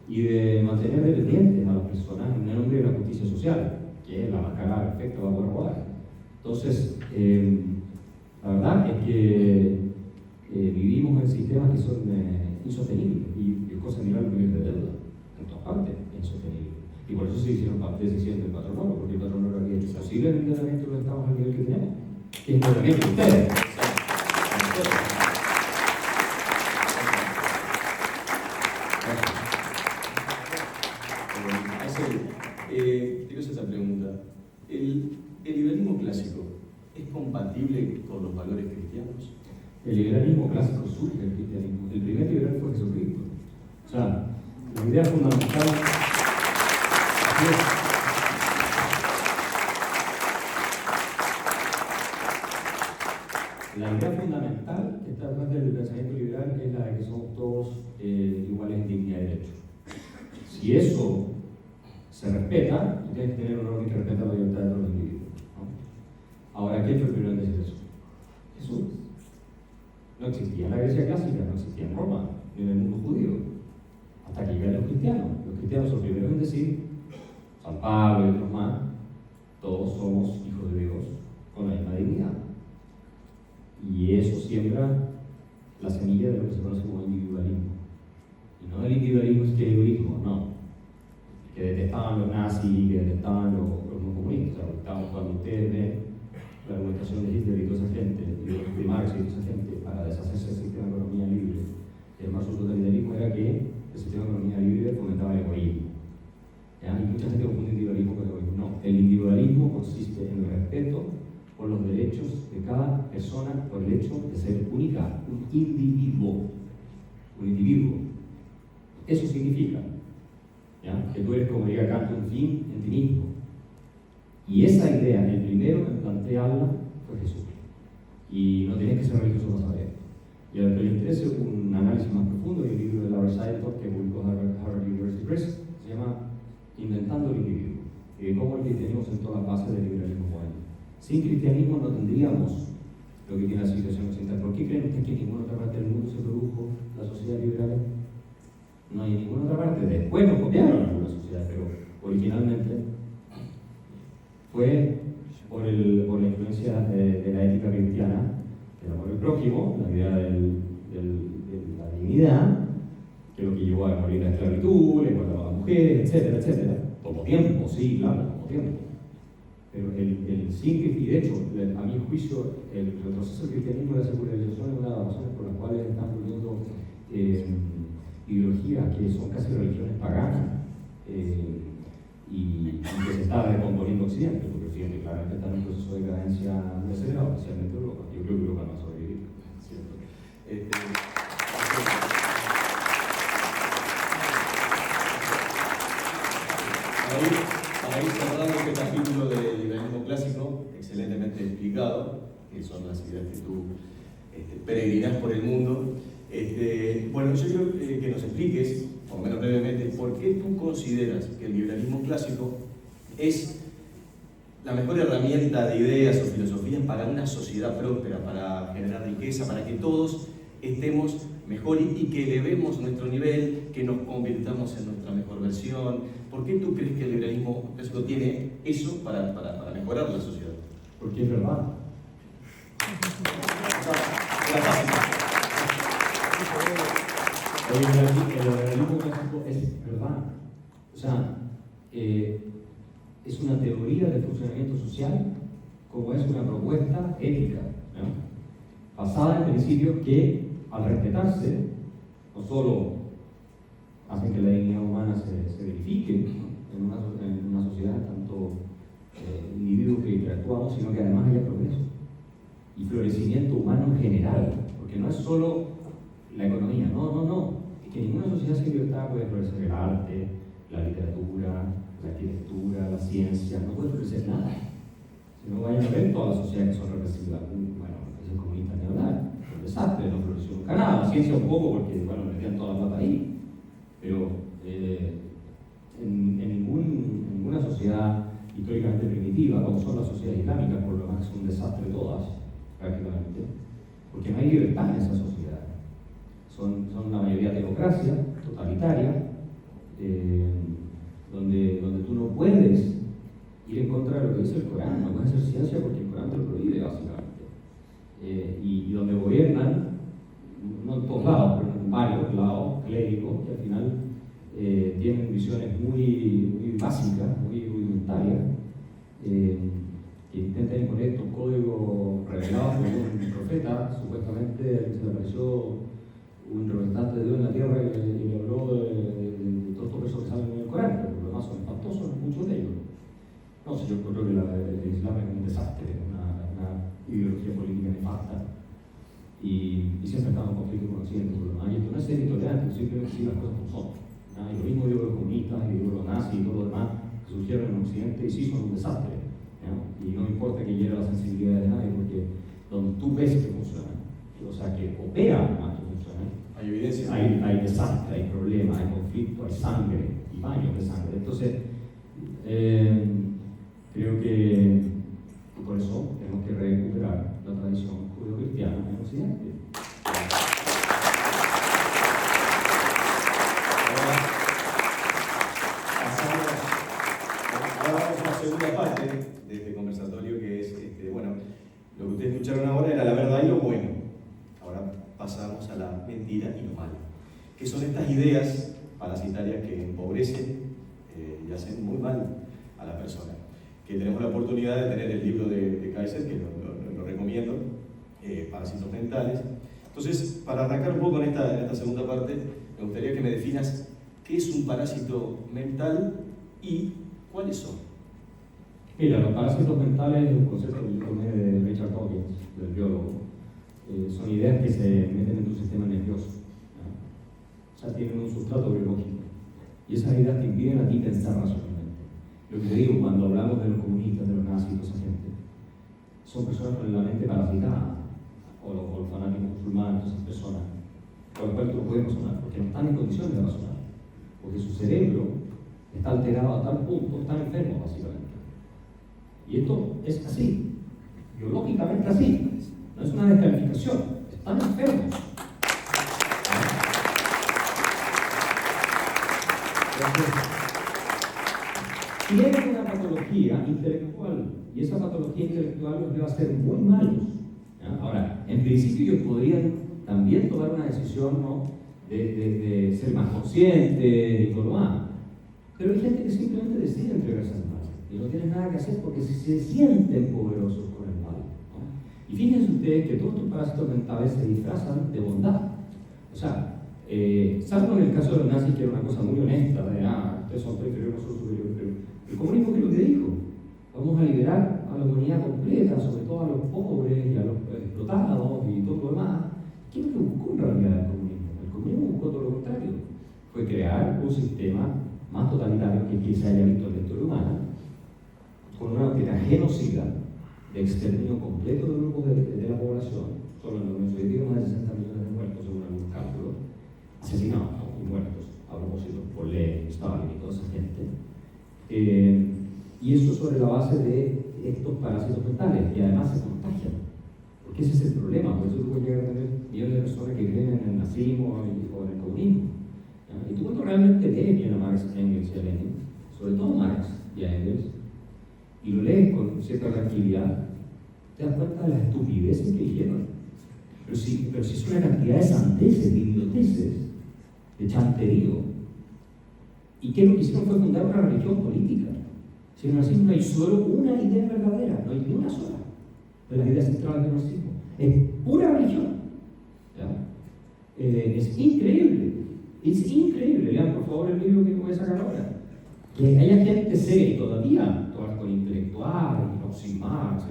y de mantener dependientes a las personas en el nombre de la justicia social, que es la más cagada perfecta para poder robar. Entonces, la verdad es que vivimos en sistemas que son insostenibles y es cosa de mirar los niveles de deuda en todas partes, es insostenible. Y por eso se hicieron decisiones del patronato, porque el patronato había hecho posible el endeudamiento de los estados al nivel que tenemos, que es endeudamiento de ustedes. Te quiero hacer esta pregunta. ¿El liberalismo clásico es compatible con los valores cristianos? El liberalismo clásico surge del cristianismo. El primer liberal fue Jesucristo. O sea, la idea fundamental La idea fundamental que está detrás del pensamiento liberal es la de que somos todos iguales en dignidad y derecho. Si eso se respeta, tú tienes que tener un orden que respeta la libertad de todos los individuos, ¿no? Ahora, ¿quién fue el primero en decir eso? Jesús. No existía en la Grecia clásica, no existía en Roma, ni en el mundo judío, hasta que llegaron los cristianos. Los cristianos son los primeros en decir, San Pablo y otros más, todos somos hijos de Dios con la misma dignidad. Y eso siembra la semilla de lo que se conoce como individualismo. Y no el individualismo es que egoísmo, no. Que detestaban los nazis, que detestaban los no comunistas. Cuando ustedes ven la argumentación de Hitler y toda esa gente, de Marx y toda esa gente, para deshacerse del sistema de economía libre, el más totalitarismo era que el sistema de economía libre fomentaba el egoísmo. ¿Ya? Y mucha gente confunde individualismo con egoísmo. No, el individualismo consiste en el respeto por los derechos de cada persona, por el hecho de ser única, un individuo. Un individuo. Eso significa, ¿ya?, que tú eres, como diría Kant, un fin en ti mismo. Y esa idea, el primero en plantearla fue Jesús. Y no tienes que ser religioso para saber. Y al que le interese un análisis más profundo, hay un libro de Larry Seidel que publicó Harvard University Press, se llama Inventando el individuo, y cómo el cristianismo sentó las bases del liberalismo moderno. Sin cristianismo no tendríamos lo que tiene la civilización occidental. ¿Por qué creen ustedes que en ninguna otra parte del mundo se produjo la sociedad liberal? No hay en ninguna otra parte. Después nos copiaron algunas sociedades, pero originalmente fue por la influencia de la ética cristiana, del amor al prójimo, la idea de la dignidad, que es lo que llevó a morir la esclavitud, la igualdad a las mujeres, etcétera, etcétera. Tomó tiempo, sí, claro, tomó tiempo. Pero el y de hecho, a mi juicio, el retroceso del cristianismo y la secularización es una de las razones por las cuales están surgiendo ideologías que son casi religiones paganas y que se está descomponiendo Occidente, porque Occidente claramente está en un proceso de decadencia muy acelerado, especialmente Europa. Yo creo que Europa no va a sobrevivir. ¿Cierto? Para ir cerrando este capítulo del liberalismo clásico, excelentemente explicado, que son las ideas que tú peregrinas por el mundo. Bueno, yo quiero que nos expliques, por lo menos brevemente, por qué tú consideras que el liberalismo clásico es la mejor herramienta de ideas o filosofías para una sociedad próspera, para generar riqueza, para que todos estemos mejor y que elevemos nuestro nivel, que nos convirtamos en nuestra mejor versión. ¿Por qué tú crees que el liberalismo clásico tiene eso para mejorar la sociedad? Porque es verdad. El liberalismo clásico es verdad. O sea, es una teoría de funcionamiento social como es una propuesta ética, ¿no?, basada en principios que, al respetarse, no solo hacen que la dignidad humana se verifique en una sociedad, tanto individuos que interactuamos, sino que además haya progreso y florecimiento humano en general, porque no es solo la economía, no, es que ninguna sociedad sin libertad puede florecer el arte, la literatura, la arquitectura, la ciencia, no puede florecer nada. Si no vayan a ver todas las sociedades que son represivas, bueno, es comunista ni hablar, un desastre, no floreció nunca nada, la ciencia un poco porque, bueno, metían toda la plata ahí, pero en ninguna sociedad históricamente primitiva, como son las sociedades islámicas, por lo menos es un desastre todas, prácticamente, porque no hay libertad en esa sociedad. Son la mayoría teocracia, totalitaria, donde tú no puedes ir en contra de lo que dice el Corán, no puedes hacer ciencia porque el Corán te lo prohíbe, básicamente. Y donde gobiernan, no en todos lados, pero en varios lados, clérigos, que al final tienen visiones muy básicas, muy rudimentarias, que intentan imponer estos códigos revelados por un profeta, supuestamente se le apareció un representante de Dios en la tierra y le habló de todos estos versos que salen en el Corán, pero por lo demás son espantosos, muchos de ellos. No sé, yo creo que el Islam es un desastre, una ideología política nefasta, y siempre estamos en conflicto con Occidente, por lo demás. Y esto no es ser intolerante, simplemente decir las cosas como son. Y lo mismo digo de los comunistas, y digo de los nazis y todo lo demás que surgieron en Occidente y sí son un desastre. Y no importa que llegue a la sensibilidad de nadie, porque donde tú ves que funciona hay sangre y baños de sangre. Entonces, creo que por eso tenemos que recuperar la tradición judeo-cristiana en Occidente. Ahora vamos a la segunda parte de este conversatorio, que es, bueno, lo que ustedes escucharon ahora era la verdad y lo bueno. Ahora pasamos a la mentira y lo malo, que son estas ideas parasitarias que empobrecen y hacen muy mal a la persona. Que tenemos la oportunidad de tener el libro de Kaiser, que lo recomiendo, Parásitos Mentales. Entonces, para arrancar un poco en esta segunda parte, me gustaría que me definas qué es un parásito mental y cuáles son. Mira, los parásitos mentales, un concepto que yo tomé de Richard Dawkins, del biólogo, son ideas que se meten en tu sistema nervioso. ¿No? O sea, tienen un sustrato biológico. Y esas ideas te impiden a ti pensar racionalmente. Lo que te digo, cuando hablamos de los comunistas, de los nazis, de esa gente, son personas con la mente parasitada, o los fanáticos musulmanes, esas personas, con las cuales tú no puedes razonar, porque no están en condiciones de razonar, porque su cerebro está alterado a tal punto, están enfermos básicamente. Y esto es así, biológicamente así, no es una descalificación, están enfermos. Tienen una patología intelectual, y esa patología intelectual los lleva a ser muy malos. ¿Ya? Ahora, en principio ellos podrían también tomar una decisión, ¿no?, de ser más conscientes y todo lo demás. Pero hay gente que simplemente decide entregarse al mal y no tiene nada que hacer porque se sienten poderosos con el mal, ¿no? Y fíjense ustedes que todos estos parásitos mentales se disfrazan de bondad. O sea, salvo en el caso de los nazis, que era una cosa muy honesta, de ustedes son inferiores, nosotros superiores, pero el comunismo, ¿qué es lo que dijo? Vamos a liberar a la humanidad completa, sobre todo a los pobres y a los explotados y todo lo demás. ¿Qué es lo que buscó en realidad el comunismo? El comunismo buscó todo lo contrario. Fue crear un sistema más totalitario que se haya visto en la historia humana, con una doctrina genocida de exterminio completo de grupos de la población. Solo en la Unión Soviética más de 60 millones de muertos, según algunos cálculos, asesinados, ¿no?, y muertos, a propósito, por Lenin, Stalin y toda esa gente. Y eso sobre la base de estos parásitos mentales, que además se contagian. Porque ese es el problema, por eso tú puedes llegar a tener millones de personas que creen en el nazismo o en el comunismo. ¿Ya? Y tú cuando realmente lees bien a Marx, Engels y a Lenin, sobre todo a Marx y a Engels, y lo lees con cierta tranquilidad, te das cuenta de las estupideces que dijeron. Pero si es una cantidad de sandeces, de idioteces, de chanterío. ¿Y qué lo que hicieron fue fundar una religión política? Si en el nazismo no hay solo una idea verdadera, no hay ni una sola de las ideas centrales del nazismo. Es pura religión. ¿Ya? Es increíble. Es increíble. Lean por favor el libro que voy a sacar ahora. Que haya gente seria y todavía, con intelectuales, Oxy Marx,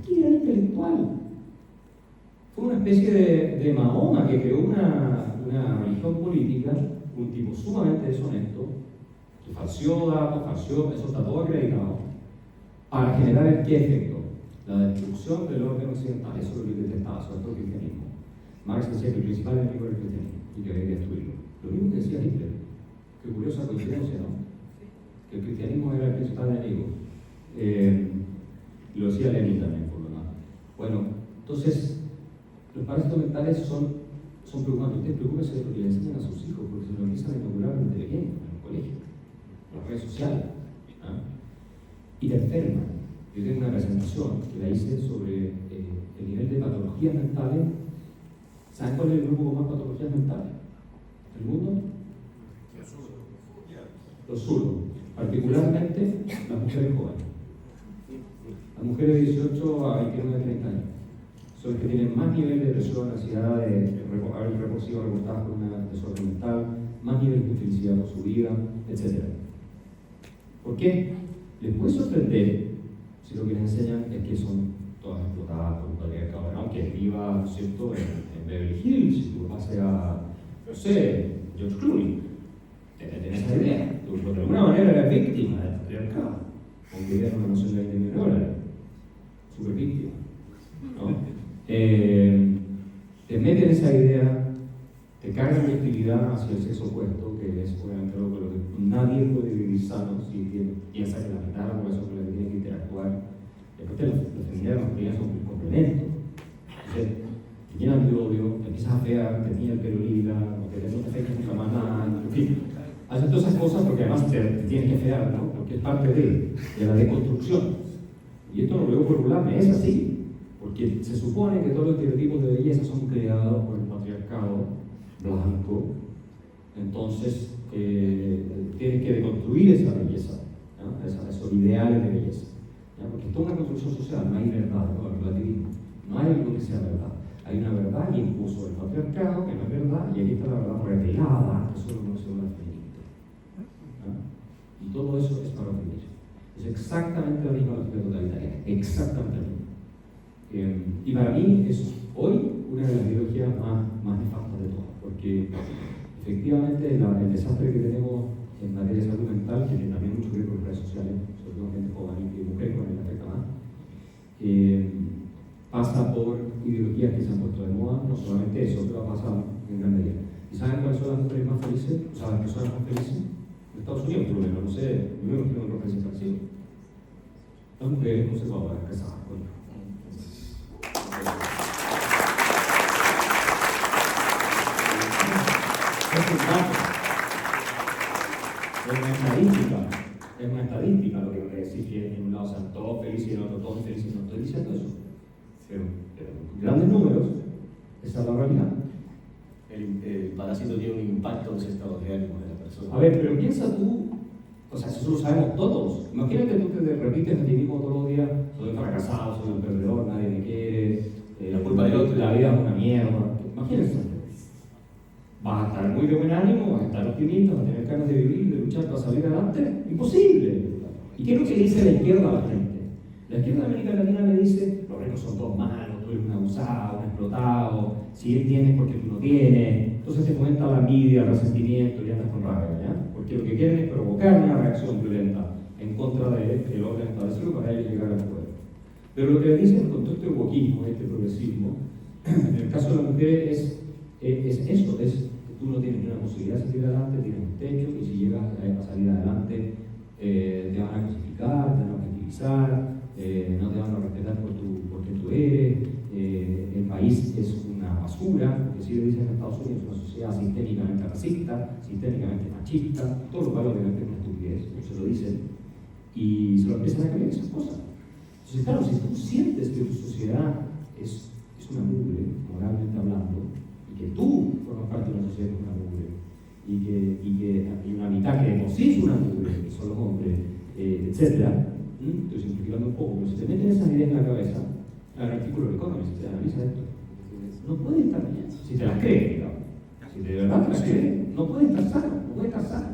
¿qué era intelectual? Fue una especie de Mahoma que creó una religión política, un tipo sumamente deshonesto, que falseó datos, eso está todo acreditado, para generar el qué efecto, la destrucción del orden occidental. Eso es lo que detestaba, sobre todo el cristianismo. Marx decía que el principal enemigo era el cristianismo y que había que destruirlo. Lo mismo que decía Hitler. Qué curiosa coincidencia, ¿no? Que el cristianismo era el principal enemigo. Lo decía Lenin también, por lo demás. Bueno, entonces, los parásitos mentales son preocupantes. Ustedes preocúpense de lo que le enseñan a sus hijos, porque se lo empiezan a inocular desde pequeños, en el colegio, en las redes sociales. ¿Ah? Y te enferman. Yo tengo una presentación que la hice sobre el nivel de patologías mentales. ¿Saben cuál es el grupo con más patologías mentales del mundo? Los zurdos, particularmente las mujeres jóvenes. Las mujeres de 18 a 29 a 30 años son las que tienen más nivel de depresión, ansiedad, haber sido reportadas por una desorden mental, más nivel de infelicidad por su vida, etc. ¿Por qué? Les puede sorprender si lo que les enseñan es que son todas explotadas por un patriarcado, aunque viva, ¿cierto?, en Beverly Hills, si tú vas a, no sé, George Clooney, tenés esa idea. Tú, de alguna manera eres víctima del patriarcado, aunque vivían una mansión de 20 millones de dólares, súper víctima, ¿no? Te meten esa idea, te cargan de hostilidad hacia el sexo opuesto, que es obviamente algo con lo que nadie puede vivir sano si piensa que la mitad de la población con la que tiene que interactuar. Después la feminidad y la masculinidad son un complemento. Entonces, te llenan de odio, te empiezas a fear, te tiñe el pelo lila, o te no te afectas nunca más nada, en fin. Haces todas esas cosas porque además te tienes que fear, ¿no? Porque es parte de la deconstrucción. Y esto no lo digo por burlarme, es así. Porque se supone que todos los estereotipos de belleza son creados por el patriarcado blanco. Entonces, tienes que deconstruir esa belleza, ¿no? Esos ideales de belleza. ¿Ya? Porque esto es una construcción social, no hay verdad, no hay relativismo. No hay algo que sea verdad. Hay una verdad que impuso el patriarcado, que no es verdad, y aquí está la verdad revelada, que solo no se va a definir. Y todo eso es para definir. Es exactamente la misma lógica totalitaria, exactamente la misma. Y para mí es hoy una de las ideologías más nefastas de todas, porque efectivamente el desastre que tenemos en materia de salud mental, que tiene también mucho que ver con redes sociales, sobre todo gente joven y mujeres con el afecta más, pasa por ideologías que se han puesto de moda, no solamente eso, pero ha pasado en gran medida. ¿Y saben cuáles son las mujeres más felices? O sea, las personas más felices. En Estados Unidos, por lo menos, no sé, yo me imagino en otros países parecidos. Las mujeres conservadoras casadas, coño. Es un dato. Es una estadística lo que quiere decir que en un lado sean todos felices y en otro todos infelices. No estoy diciendo eso. Pero en grandes números, esa es la realidad. El parásito tiene un impacto en ese estado de ánimo de la persona. A ver, pero piensa tú, o sea, eso lo sabemos todos. Imagínate tú que te repites a ti mismo todos los días: soy un fracasado, soy un perdedor, nadie me quiere, la culpa del otro, la vida es una mierda. Imagínense. Vas a estar muy de buen ánimo, vas a estar optimista, vas a tener ganas de vivir, de luchar para salir adelante. Imposible. ¿Y qué es lo que dice la izquierda a la gente? La izquierda de América Latina le dice: los ricos son todos malos, tú eres un abusado, un explotado, si él tiene es porque tú no tienes. Entonces te fomenta la envidia, el resentimiento y andas con rabia, ¿ya? Porque lo que quieren es provocar una reacción violenta en contra del orden establecido para ellos llegar al poder. Pero lo que le dicen con todo este wokismo, este progresismo, en el caso de la mujer es eso, es que tú no tienes una posibilidad de salir adelante, tienes un techo, y si llegas a salir adelante te van a crucificar, te van a objetivizar, no te van a respetar por quien tú eres, el país es una basura, porque si le dicen en Estados Unidos es una sociedad sistémicamente racista, sistémicamente machista, todo lo cual obviamente es una estupidez, se lo dicen, y se lo empiezan a creer esas cosas. Entonces, claro, si tú sientes que tu sociedad es una mugre, moralmente hablando, y que tú formas parte de una sociedad que es una mugre, y que hay una mitad que de por sí es una mugre, que son los hombres, etc. Estoy simplificando un poco, pero si te meten esas ideas en la cabeza, el artículo de Economist te analiza esto, no puede estar bien, si te las crees, digamos. Si de verdad te las crees, no puede estar sano, no puede estar sano.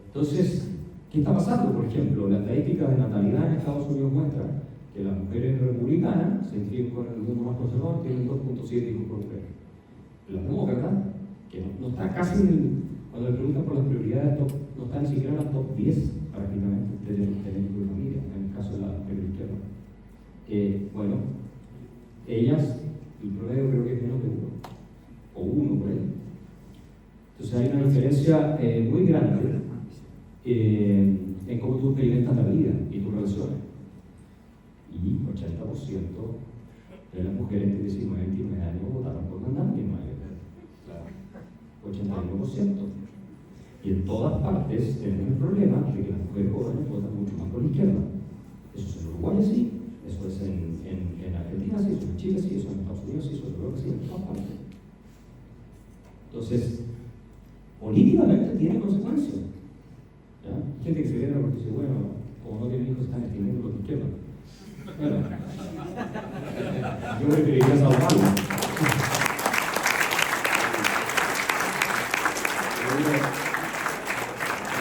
Entonces, ¿qué está pasando? Por ejemplo, la estadística de natalidad en Estados Unidos muestra que las mujeres republicanas se inscriben con el gobierno más conservador, tienen 2.7 hijos por mujer. Las demócratas, que no está casi cuando le preguntan por las prioridades, no está ni siquiera en las top 10 prácticamente de tener de familia, en el caso de la mujer izquierda. Bueno, ellas, el promedio creo que es menos de 1, o 1 por ahí. Entonces hay una diferencia muy grande en cómo tú experimentas la vida y tus relaciones. Y 80% de las mujeres entre 19 y 29 años votaron por mandar 29. 81%. Y en todas partes tenemos el problema de que las mujeres jóvenes votan mucho más por la izquierda. Eso es en Uruguay, sí, eso es en Argentina, sí, eso en Chile, sí, eso en Estados Unidos, sí, eso en Europa, sí, en todas partes. Entonces, políticamente tiene consecuencias. ¿Ya? Gente que se viene porque dice: bueno, como no tienen hijos, están escribiendo por la izquierda. Bueno, yo preferiría salvarlo.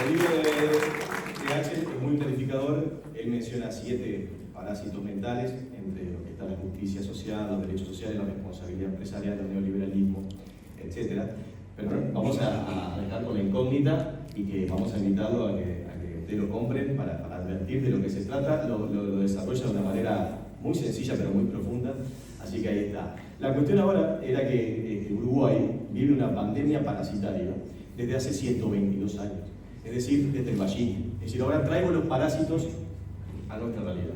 El libro de H es muy clarificador. Él menciona 7 parásitos mentales, entre lo que está la justicia social, los derechos sociales, la responsabilidad empresarial, el neoliberalismo, etc. Pero vamos a dejar con la incógnita y que vamos a invitarlo a que usted lo compre para advertir de lo que se trata. Lo desarrolla de una manera muy sencilla pero muy profunda. Así que ahí está. La cuestión ahora era que Uruguay vive una pandemia parasitaria desde hace 122 años, es decir, desde el Ballín. Es decir, ahora traigo los parásitos a nuestra realidad.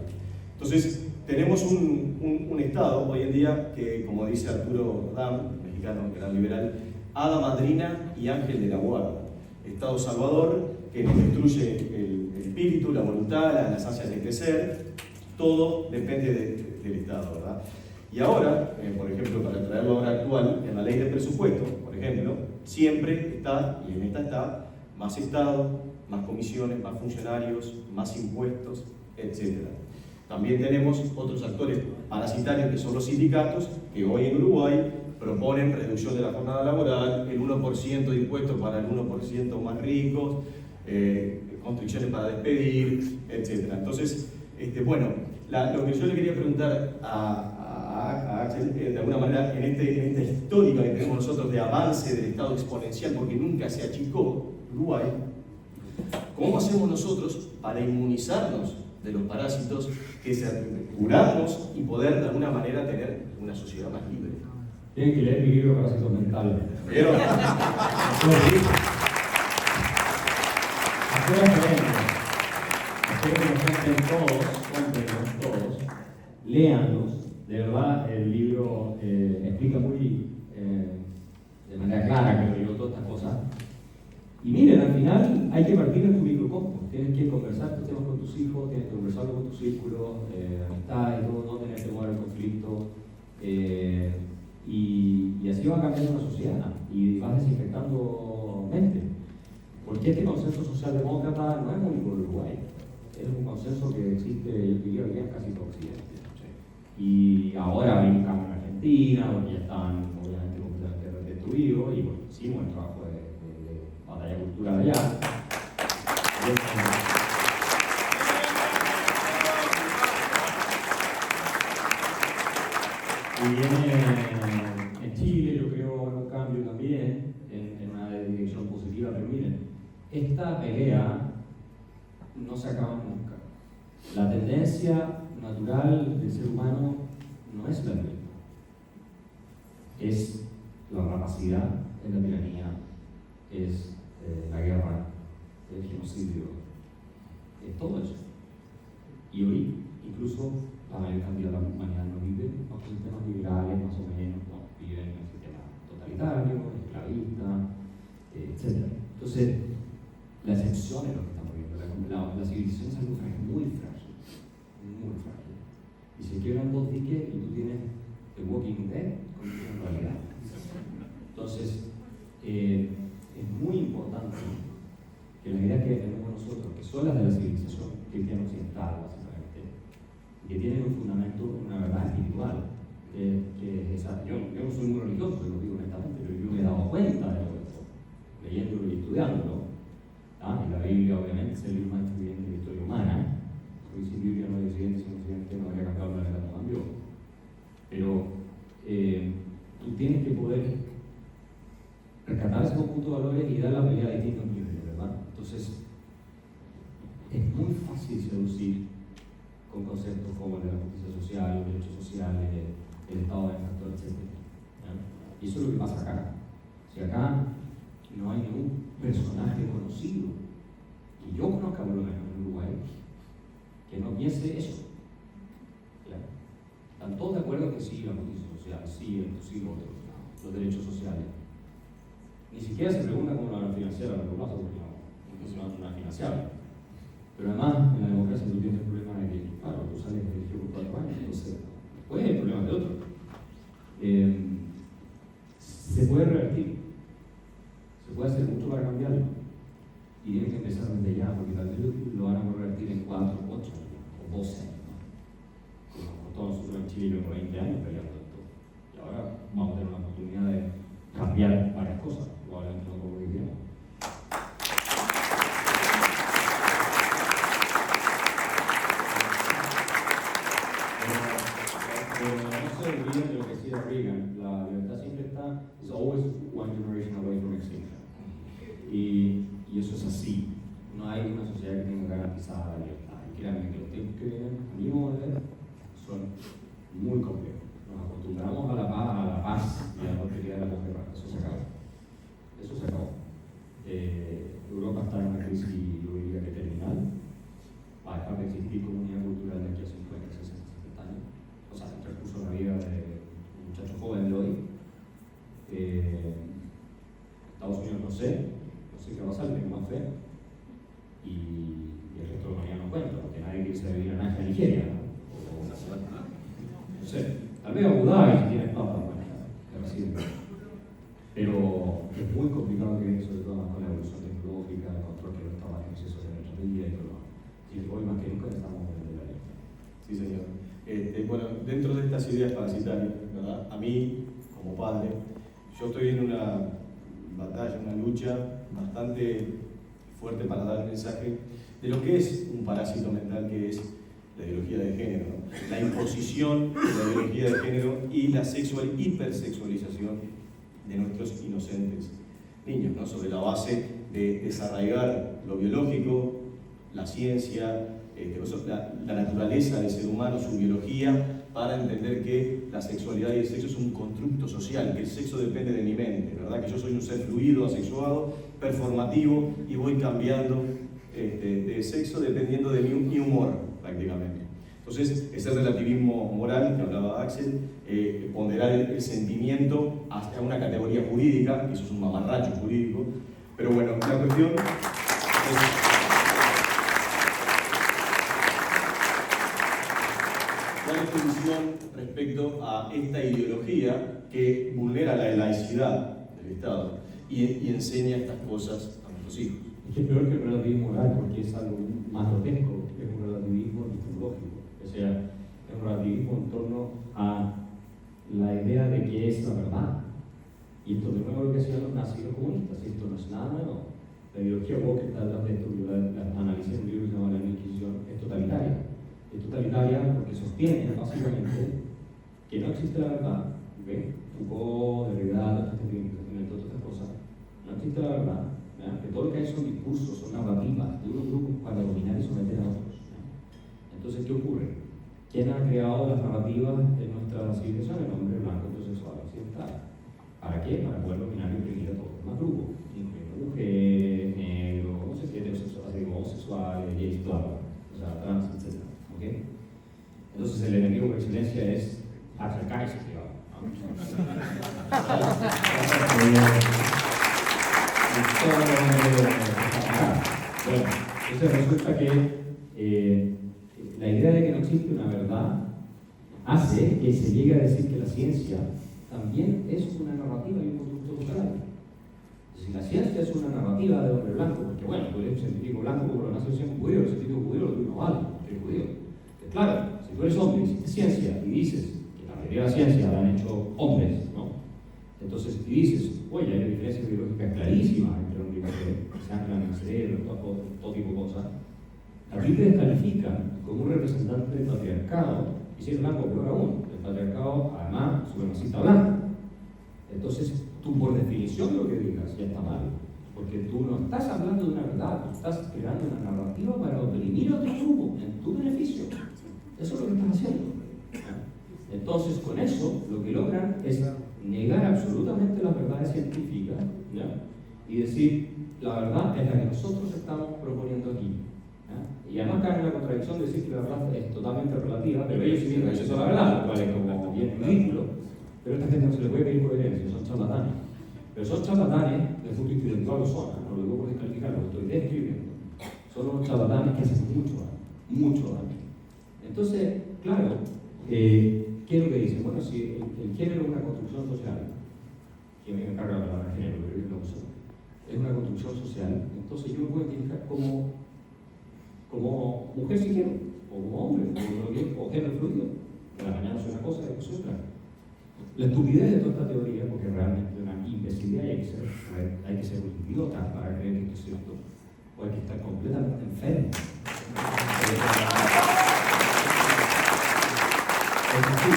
Entonces, tenemos un Estado hoy en día que, como dice Arturo Dam, mexicano, gran liberal, hada madrina y ángel de la guarda. Estado salvador que nos destruye el espíritu, la voluntad, las ansias de crecer, todo depende del Estado, ¿verdad? Y ahora, por ejemplo, para traerlo ahora actual, en la ley de presupuesto, por ejemplo, siempre está, y en esta está, más Estado, más comisiones, más funcionarios, más impuestos, etc. También tenemos otros actores parasitarios que son los sindicatos, que hoy en Uruguay proponen reducción de la jornada laboral, el 1% de impuestos para el 1% más ricos, constricciones para despedir, etc. Entonces, bueno, lo que yo le quería preguntar a Axel, de alguna manera, en esta histórica que tenemos nosotros de avance del Estado exponencial, porque nunca se achicó Uruguay, ¿cómo hacemos nosotros para inmunizarnos de los parásitos que curamos y poder de alguna manera tener una sociedad más libre? Tienen que leer mi libro Parásitos Mentales. Pero, Espero que nos compren todos, léanlos. De verdad, el libro explica muy de manera clara, creo yo, todas estas cosas. Y miren, al final hay que partir en tu microcosmos. Tienes que conversar estos temas con tus hijos, tienes que conversarlo con tu círculo, amistad y todo, no tener temor al conflicto. Y así va cambiando una sociedad y vas desinfectando mente. Porque este consenso socialdemócrata no es único en Uruguay, es un consenso que existe, yo diría que en casi todo Occidente. Y ahora hay un cambio en Argentina, porque ya están obviamente completamente destruidos y bueno, hicimos el trabajo de batalla cultural allá. Y en Chile yo creo en un cambio también, en una dirección positiva, pero miren, esta pelea no se acaba nunca. La tendencia natural del ser humano no es la misma. Es la rapacidad, es la tiranía, es la guerra, el genocidio, es todo eso. Y hoy, incluso, la mayor cantidad de la humanidad no vive bajo sistemas liberales, más o menos, no, viven en un sistema totalitario, esclavista, etc. Entonces, la excepción es lo que estamos viendo. La civilización es algo frágil, muy frágil, muy frágil. Y se quiebran dos diques y tú tienes The Walking Dead con una realidad. Entonces, es muy importante que las ideas que tenemos nosotros, que son las de la civilización cristiana occidental, básicamente, que tienen un fundamento, una verdad espiritual, que es esa. Yo no soy muy religioso, lo digo honestamente, pero yo me he dado cuenta de todo esto, leyéndolo y estudiándolo. Y la Biblia, obviamente, es el libro más influyente de la historia humana. Porque sin Biblia no hay Occidente, sin Occidente no habría cambiado, la verdad no cambió. Pero tú tienes que poder rescatar ese conjunto de valores y dar la pelea a distintos niveles, ¿verdad? Entonces, es muy fácil seducir con conceptos como el de la justicia social, los derechos sociales, el estado de benefactor, etc. Y eso es lo que pasa acá. Si acá no hay ningún personaje conocido, y yo conozco por lo menos en Uruguay, que no piense eso. ¿Claro? Están todos de acuerdo que sí, la justicia social, sí, esto, sí, lo otro, los derechos sociales. Ni siquiera se pregunta cómo lo van a financiar a largo plazo, porque no es financiable. Pero además, en la democracia tú tienes el problema de que, claro, tú sales de elegir por 4 años, entonces, pues hay problemas de otro. Se puede revertir, se puede hacer mucho para cambiarlo, y tienen que empezar desde ya, porque tal vez lo van a revertir en 4, 8 o 12 años, ¿no? Como nos costó a nosotros en Chile llevamos 20 años peleando esto, y ahora vamos a tener una oportunidad de cambiar varias cosas, probablemente no como que queremos. No se olviden de lo que decía Reagan, la libertad siempre está, is always one generation away from extinction. Y eso es así. No hay una sociedad que tenga garantizada la libertad. Y créanme que los tiempos que vienen, a mi modo de ver, son muy complejos. Nos acostumbramos a la paz, a sé qué va a pasar, tengo más fe. Y el resto de la humanidad no cuenta, porque nadie quiere irse a vivir a Nigeria, ¿no? No sé, tal vez Abu Dhabi si tienes papas, bueno, que reciben. Pero es muy complicado que sobre todo con la evolución tecnológica, el control que los toma en exceso de energía y todo lo demás. Y hoy más que nunca estamos en la lista. Sí, señor. Bueno, dentro de estas ideas parasitarias, ¿verdad? A mí, como padre, yo estoy en una batalla, una lucha bastante fuerte para dar el mensaje de lo que es un parásito mental, que es la ideología de género, ¿no? La imposición de la ideología de género y la hipersexualización de nuestros inocentes niños, ¿no? Sobre la base de desarraigar lo biológico, la ciencia, la naturaleza del ser humano, su biología, para entender que la sexualidad y el sexo es un constructo social, que el sexo depende de mi mente, ¿verdad? Que yo soy un ser fluido, asexuado, performativo y voy cambiando de sexo dependiendo de mi humor, prácticamente. Entonces, ese relativismo moral que hablaba Axel, ponderar el sentimiento hasta una categoría jurídica, que eso es un mamarracho jurídico, pero bueno, la cuestión es... ¿Cuál es tu visión respecto a esta ideología que vulnera la laicidad del Estado y enseña estas cosas a nuestros hijos? Es que es peor que el relativismo moral, porque es algo más grotesco, es un relativismo etimológico. O sea, es un relativismo en torno a la idea de que es la verdad. Y esto de nuevo lo que hacían los nazis y los comunistas. Esto no es nada nuevo. La ideología woke que está detrás de esto, yo la analicé en un libro que se llama La Inquisición, es totalitaria. Es totalitaria porque sostiene básicamente que no existe la verdad. ¿Ves? Foucault, Derrida, todas estas cosas. No existe la verdad. ¿Verdad? Que todo lo que hay son discursos, son narrativas de unos grupos para dominar y someter a otros. ¿Verdad? Entonces, ¿qué ocurre? ¿Quién ha creado las narrativas en nuestra civilización? El hombre blanco heterosexual occidental. ¿Para qué? Para poder dominar y oprimir a todos los demás grupos, incluyendo mujeres, negros, no sé qué, heterosexuales, homosexuales, gays, bla, o sea, trans, etc. ¿Okay? Entonces, el enemigo por excelencia es acercarse, digamos. Bueno, entonces resulta que la idea de que no existe una verdad hace que se llegue a decir que la ciencia también es una narrativa y un constructo social. Si la ciencia es una narrativa de hombre blanco, porque bueno, tú eres un científico blanco como lo nace un judío, el científico judío lo no vale, porque es judío. Que claro, si tú eres hombre y hiciste ciencia y dices que la mayoría de la ciencia la han hecho hombres, ¿no? Entonces, si dices, oye, hay diferencias biológicas clarísimas entre hombre y mujer, que se anclan en el cerebro, todo tipo de cosas, a ti te descalifican como un representante del patriarcado, y si eres blanco, peor aún, el patriarcado, además, supremacista blanco. Entonces, tú por definición lo que digas ya está mal, porque tú no estás hablando de una verdad, tú estás creando una narrativa para oprimir a otro grupo en tu beneficio. Eso es lo que estás haciendo. Entonces, con eso, lo que logran es negar absolutamente las verdades científicas, ¿ya? Y decir, la verdad es la que nosotros estamos proponiendo aquí. ¿Ya? Y además caen en la contradicción de decir que la verdad es totalmente relativa, pero ellos sí tienen acceso a la verdad, lo cual es como bien ridículo. Pero a esta gente no se le puede pedir coherencia, son charlatanes. Pero son charlatanes, desde el punto de vista intelectual lo son, no lo digo por descalificarlo, lo estoy describiendo. Son unos charlatanes que hacen mucho daño. Entonces, claro, ¿qué es lo que dicen? Bueno, si el género es una construcción social, que me encarga la palabra género, pero yo no uso, es una construcción social, entonces yo me puedo identificar como mujer si quiero, o como hombre, o género fluido. En la mañana soy una cosa y después soy otra. La estupidez de toda esta teoría, porque realmente es una imbecilidad y hay que ser un idiota para creer que esto es cierto, o hay que estar completamente enfermo. Es así.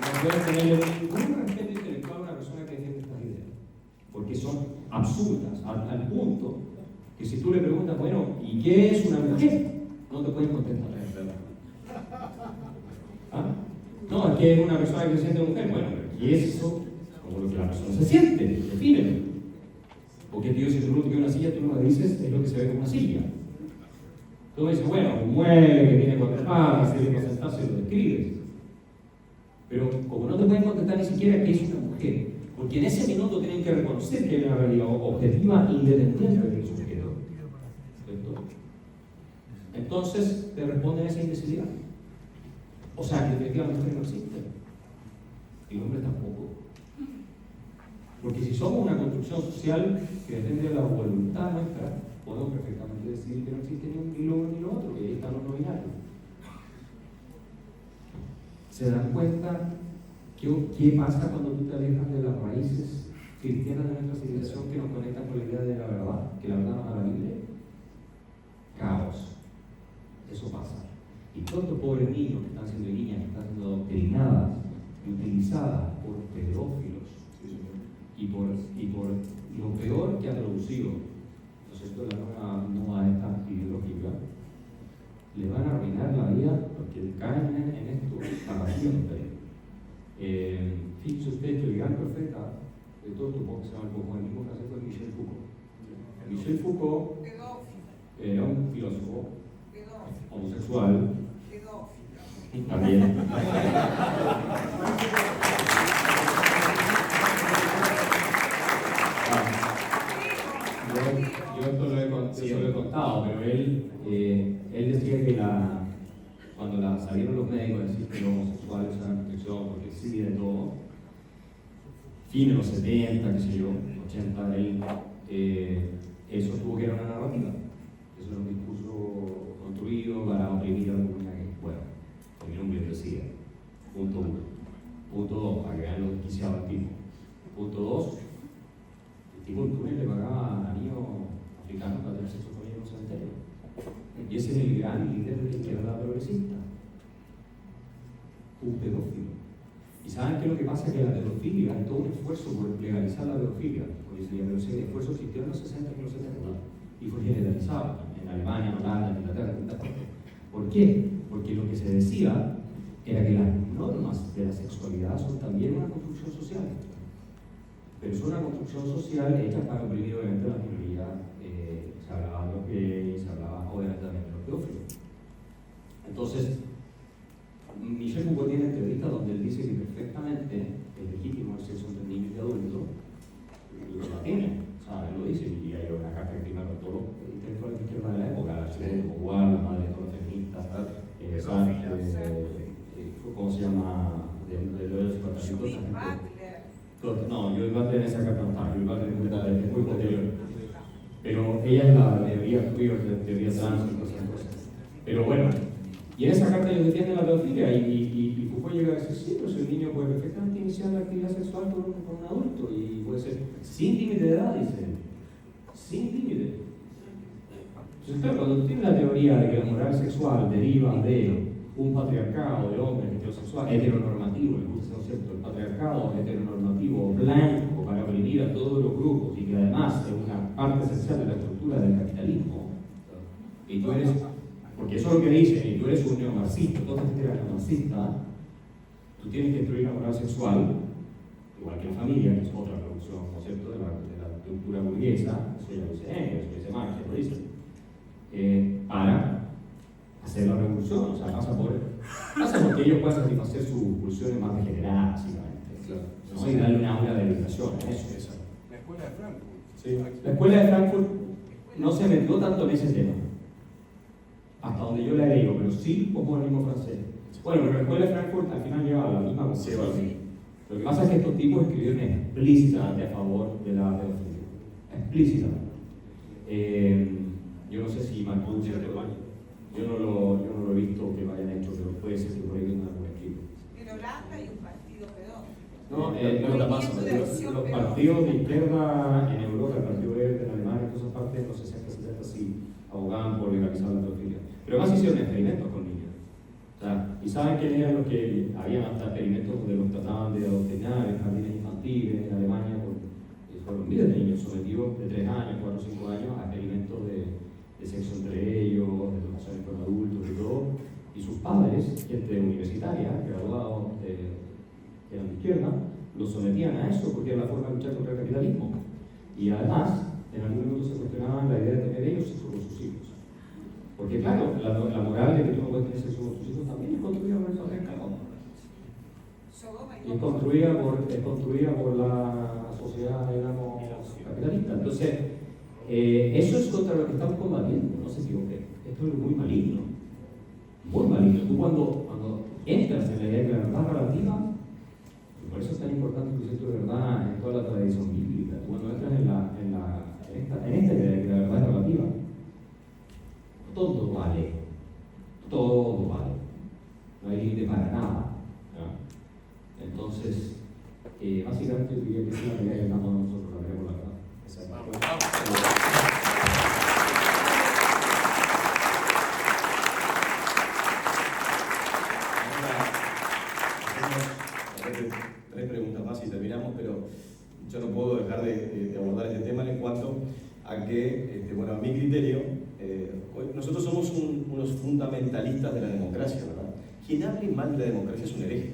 No puedes tener ningún respeto intelectual a una persona que defiende estas ideas, porque son absurdas, al punto que si tú le preguntas, bueno, ¿y qué es una mujer? No te pueden contestar. ¿Ah? No, es que es una persona que se siente mujer. Bueno, ¿y es eso? Como lo que la persona se siente, defínelo. Porque tío, si tú no tienes una silla, tú no la dices, es lo que se ve como una silla. Tú me dices, bueno, un mueble que tiene cuatro patas, que tiene que sentarse, lo describes. Pero como no te pueden contestar ni siquiera qué es una mujer, Porque en ese minuto tienen que reconocer que hay una realidad objetiva independiente del sujeto. ¿Cierto? Entonces te responden a esa imbecilidad. O sea, que efectivamente no existe. El hombre tampoco. Porque si somos una construcción social que depende de la voluntad nuestra, podemos perfectamente decir que no existe ni lo uno ni lo otro, que ahí están los no binarios. ¿Se dan cuenta qué pasa cuando tú te alejas de las raíces cristianas de nuestra civilización que nos conectan con la idea de la verdad? Que la verdad nos da la Biblia. Caos. Eso pasa. Y todos estos pobres niños que están siendo niñas, que están siendo adoctrinadas y utilizadas por pedófilos y por lo peor que ha producido, ¿no es cierto?, la nueva moda esta ideológica, le van a arruinar la vida porque caen en esto para siempre. Fíjense ustedes que el gran profeta de todo esto, que se llama el posmodernismo francés, fue Michel Foucault. Michel Foucault era un filósofo homosexual. También. Yo esto lo he contado, pero él decía que cuando salieron los médicos a decir que los homosexuales usaban protección porque sí de todo, fin de los 70, qué sé yo, 80, él sostuvo que era una narrativa. Eso era un discurso construido para oprimir a la comunidad gay. Bueno, terminó un bibliotecía. Punto 1. Punto 2, para que vean lo desquiciado el tipo. Punto 2, el tipo en Túnez le pagaba a niños africanos para tener sexo con ellos en un cementerio. Y ese es el gran líder de la izquierda progresista. Un pedófilo. ¿Y saben qué es lo que pasa? Que la pedofilia, hay todo un esfuerzo por legalizar la pedofilia. Porque ese esfuerzo existió en los 60 y los 70 y fue generalizado en Alemania, en Holanda, en Inglaterra, en todas partes. ¿Por qué? Porque lo que se decía era que las normas de la sexualidad son también una construcción social. Pero es una construcción social hecha para oprimir obviamente a la minoría. Se hablaba de los gays, se hablaba obviamente también de los pedófilos. Entonces, Michel Foucault tiene entrevistas donde él dice que perfectamente es legítimo el sexo entre niños y adultos, y lo tiene, ¿sabes? Él lo dice, y hay una carta que firma con todos los intelectuales de izquierda de la época, la Beauvoir, la madre de todos los feministas, ¿cómo se llama? De los Judith Butler. No, Judith Butler en esa carta no está, Judith Butler es muy posterior. Pero ella es la teoría queer, la teoría trans y todas esas cosas. Pero bueno, y en esa carta ellos defienden la pedofilia y Foucault llega a decir, sí, pero si el niño puede perfectamente iniciar la actividad sexual con un adulto y puede ser sin límite de edad, dice él. Sin límite. Entonces, claro, cuando tú tienes la teoría de que la moral sexual deriva de un patriarcado de hombres heterosexual, heteronormativo, le puse, ¿no es cierto?, el patriarcado heteronormativo blanco para oprimir a todos los grupos y que además es una parte esencial de la estructura del capitalismo, y tú eres, porque eso es lo que dicen, y tú eres un neomarxista, tú eres neomarxista, tú tienes que destruir la moral sexual, igual que en familia, que es otra producción, ¿no es cierto?, de la estructura burguesa, eso ya lo dice Engels, eso dice Marx, lo dice, para hacer la revolución, o sea, pasa porque ellos puedan satisfacer sus pulsiones más degeneradas, básicamente, ¿no? Y darle una aura de educación, eso. La escuela de Frankfurt. Sí. La escuela de Frankfurt no se metió tanto en ese tema, hasta donde yo la he leído, pero sí posmodernismo francés. Bueno, pero la escuela de Frankfurt al final lleva a la misma conclusión. Lo que pasa es que estos tipos escribieron explícitamente a favor de la pedofilia. Explícitamente. Yo no sé si Marcuse, yo no lo he visto que lo hayan hecho, pero puede ser que por ahí venga algún escrito. En Holanda hay un partido pedófilo. Los partidos de izquierda en Europa, el Partido Verde en Alemania, en todas esas partes, en los 60, 70, sí abogaban por legalizar la pedofilia. Pero además hicieron experimentos con niños. O sea, ¿y saben quiénes eran los que habían hasta experimentos donde los trataban de adoctrinar en jardines infantiles en Alemania? Fueron miles de niños sometidos de 3 años, 4 o 5 años a experimentos de sexo entre ellos, de relaciones con adultos y todo. Y sus padres, gente universitaria, graduados que eran de izquierda, los sometían a eso porque era la forma de luchar contra el capitalismo. Y además, en algún momento se cuestionaban la idea de tener ellos sexo con sus hijos. Porque claro, la moral de que tú no puedes tener sexo con tus hijos también es construida por el patriarcado. Sodoma y es construida por la sociedad, digamos, capitalista. Entonces, eso es contra lo que estamos combatiendo, no se equivoquen. Esto es muy maligno, muy maligno. Tú cuando entras en la idea de la verdad relativa, y por eso es tan importante el concepto de verdad en toda la tradición bíblica, tú cuando entras en esta idea de que la verdad es relativa, todo vale, no hay límite para nada. ¿No? Entonces, básicamente yo diría que es la idea que estamos nosotros, la veremos la verdad. Tres preguntas más y terminamos, pero yo no puedo dejar de abordar este tema en cuanto a que, bueno, a mi criterio, nosotros somos unos fundamentalistas de la democracia, ¿verdad? Quien hable mal de la democracia es un hereje,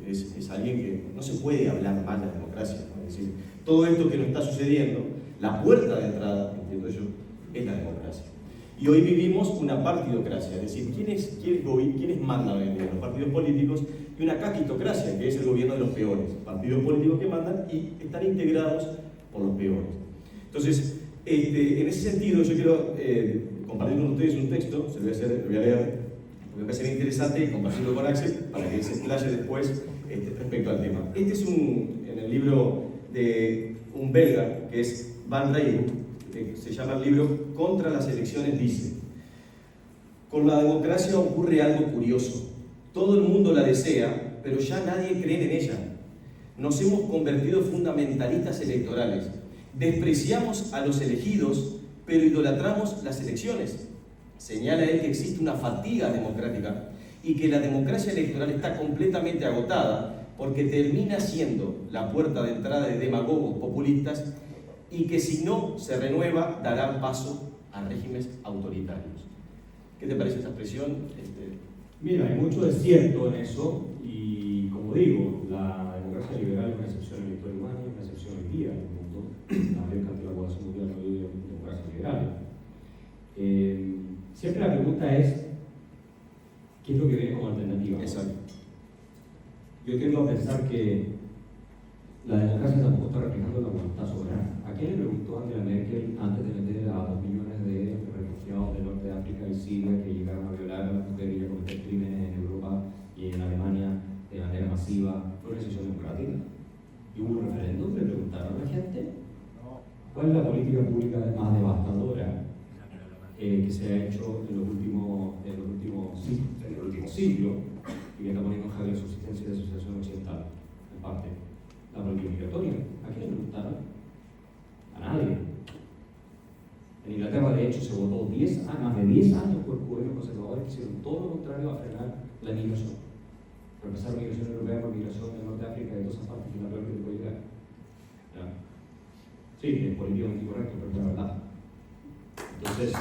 es alguien que no se puede hablar mal de la democracia, ¿no? Es decir, todo esto que nos está sucediendo, la puerta de entrada, entiendo yo, es la democracia. Y hoy vivimos una partidocracia, es decir, ¿quiénes mandan hoy en día? Los partidos políticos, y una caquitocracia, que es el gobierno de los peores, partidos políticos que mandan y están integrados por los peores. Entonces, en ese sentido, yo quiero compartir con ustedes un texto, lo voy a leer, porque me parece interesante, y compartirlo con Axel para que se explaye después respecto al tema. Este es en el libro de un belga, que es Van Rijn, que se llama el libro Contra las elecciones, dice: con la democracia ocurre algo curioso. Todo el mundo la desea, pero ya nadie cree en ella. Nos hemos convertido en fundamentalistas electorales. Despreciamos a los elegidos, pero idolatramos las elecciones. Señala él que existe una fatiga democrática y que la democracia electoral está completamente agotada porque termina siendo la puerta de entrada de demagogos populistas y que si no se renueva darán paso a regímenes autoritarios. ¿Qué te parece esta expresión? Mira, hay mucho de cierto en eso y, como digo, la democracia liberal es una excepción en la historia humana, es una excepción hoy día en el mundo. La mayor cantidad de la población mundial no vive en democracia liberal. Siempre la pregunta es, ¿qué es lo que viene como alternativa? Exacto. Yo tiendo a pensar que la democracia tampoco está reflejando la voluntad soberana. ¿A quién le preguntó Angela Merkel antes de meter a 2 millones de refugiados del norte de África y Siria que llegaron a violar a las mujeres y a cometer crímenes en Europa y en Alemania de manera masiva? Fue una decisión democrática. Y hubo un referéndum, le preguntaron a la gente cuál es la política pública más devastadora que se ha hecho en los últimos siglos y que está poniendo en jaque la subsistencia de la asociación occidental, en parte. La política migratoria. ¿A quién le preguntaron? A nadie. En Inglaterra, de hecho, se votó más de 10 años por gobiernos conservadores que hicieron todo lo contrario a frenar la migración. Para empezar, la migración europea por migración del norte de África y de todas esas partes, que es la peor que te puede llegar. ¿Ya? Sí, es políticamente incorrecto, pero es la verdad. Entonces,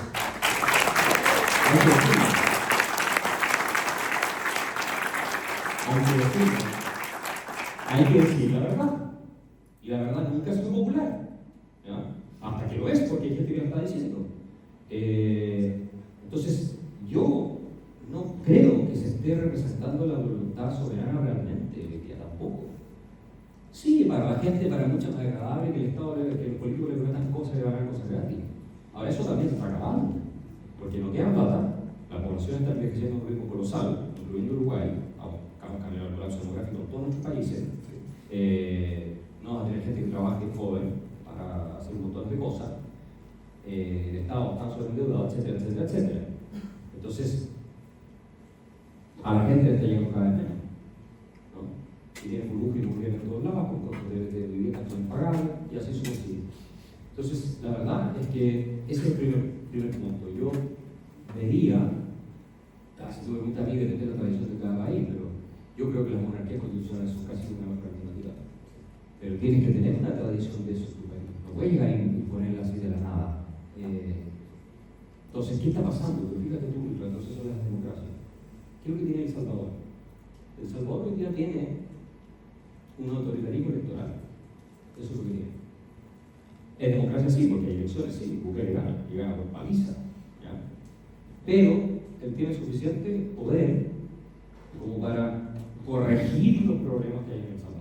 hay que decir la verdad. Y la verdad nunca es muy popular. ¿Ya? Hasta que lo es, porque hay gente que lo está diciendo. Entonces, yo no creo que se esté representando la voluntad soberana realmente, que tampoco. Sí, para la gente, para muchos es más agradable que el Estado, que los políticos le prometan cosas y le hagan cosas gratis. Ahora eso también se está acabando, porque no queda plata, la población está envejeciendo a un ritmo colosal, incluyendo Uruguay, cambiar el colapso demográfico en todos nuestros países. No va a tener gente que trabaje joven para hacer un montón de cosas. El Estado está sobreendeudado, etcétera, etcétera, etcétera. Entonces, a la gente le está llegando cada vez menos, ¿no? Y tiene burbujas inmobiliarias en todos lados, con costos de viviendas que son impagables, y así sucesivamente. Entonces, la verdad es que ese es el primer punto. Yo vería, si tú me preguntas a mí, depende de la tradición de cada país, pero yo creo que las monarquías constitucionales son casi una mejor alternativa. Pero tienes que tener una tradición de eso en tu país. No puedes llegar a imponerla así de la nada. Entonces, ¿qué está pasando? Fíjate tú, el retroceso de las democracias. ¿Qué es lo que tiene El Salvador? El Salvador hoy día tiene un autoritarismo electoral. Eso es lo que tiene. En democracia sí, porque hay elecciones, sí, Bukele gana, y gana por paliza. ¿Ya? Pero él tiene suficiente poder como para corregir los problemas que hay en El Salvador.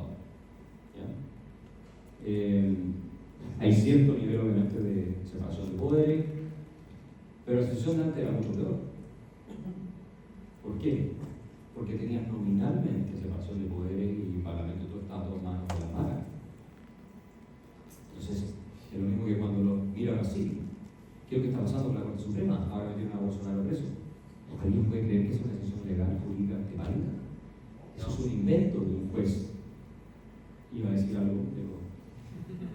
Hay cierto nivel, obviamente, de separación de poderes, pero la situación de antes era mucho peor. ¿Por qué? Porque tenías nominalmente separación de poderes y el Parlamento todo estaba todo en manos de la mara. Entonces, es lo mismo que cuando lo mira Brasil. ¿Qué es lo que está pasando con la Corte Suprema? Ahora metieron a Bolsonaro preso. ¿Alguien puede creer que es una decisión legal, jurídica, válida? Eso es un invento de un juez. Iba a decir algo, pero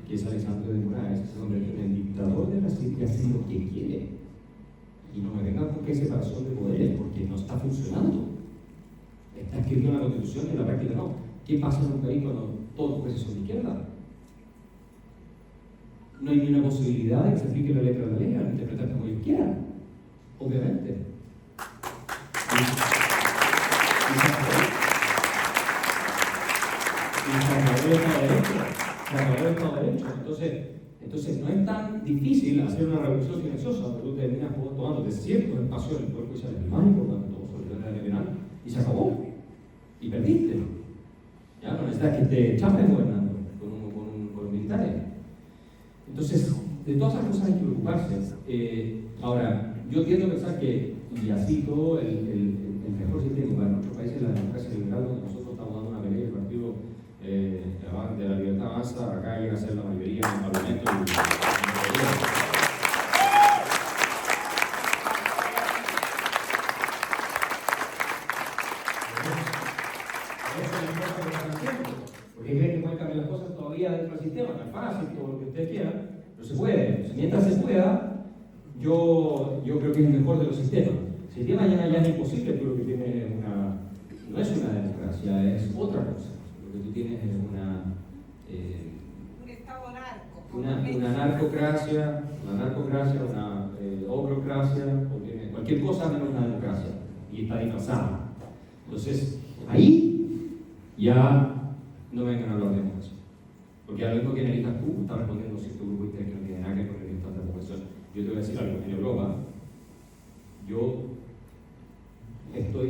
que es Alexandre de Moraes, que se convirtió en el dictador de Brasil y hace lo que quiere. Y no me vengan con que hay separación de poderes, porque no está funcionando. Está escrito en la Constitución y en la práctica no. ¿Qué pasa en un país cuando todos los jueces son de izquierda? No hay ni una posibilidad de que se aplique la letra de la ley, al interpretar como ellos quieran. Obviamente. Y se acabó el Estado de Derecho. Se acabó el Estado de Derecho. Entonces no es tan difícil hacer una revolución silenciosa donde tú terminas tomándote ciertos espacios en el Poder Judicial, el más importante de todo, sobre la ley penal, y se acabó. Y perdiste. Ya no necesitas que te Chávez gobernando con los militares. Entonces, de todas esas cosas hay que preocuparse. Ahora, yo tiendo a pensar que, y así todo, el mejor sistema para nuestro país es la democracia liberal, donde nosotros estamos dando una pelea. El partido de la libertad avanza, acá llega a ser la mayoría en el Parlamento. Porque hay gente que puede cambiar las cosas todavía dentro del sistema, no es fácil, todo lo que ustedes quieran, pero se puede. Entonces, mientras se pueda, yo creo que es el mejor de los sistemas. Si el tema ya es imposible, tú lo que tienes no es una democracia, es otra cosa. Lo que tú tienes es un estado narco. una narcocracia, una ocrocracia, cualquier cosa menos una democracia, y está disfrazada. Entonces, ahí ya no vengan a hablar de democracia. Porque a lo mismo que analizas tú, está respondiendo cierto grupo de interés que no tiene nada que ver con el estado de democracia. Yo te voy a decir algo, en Europa, yo estoy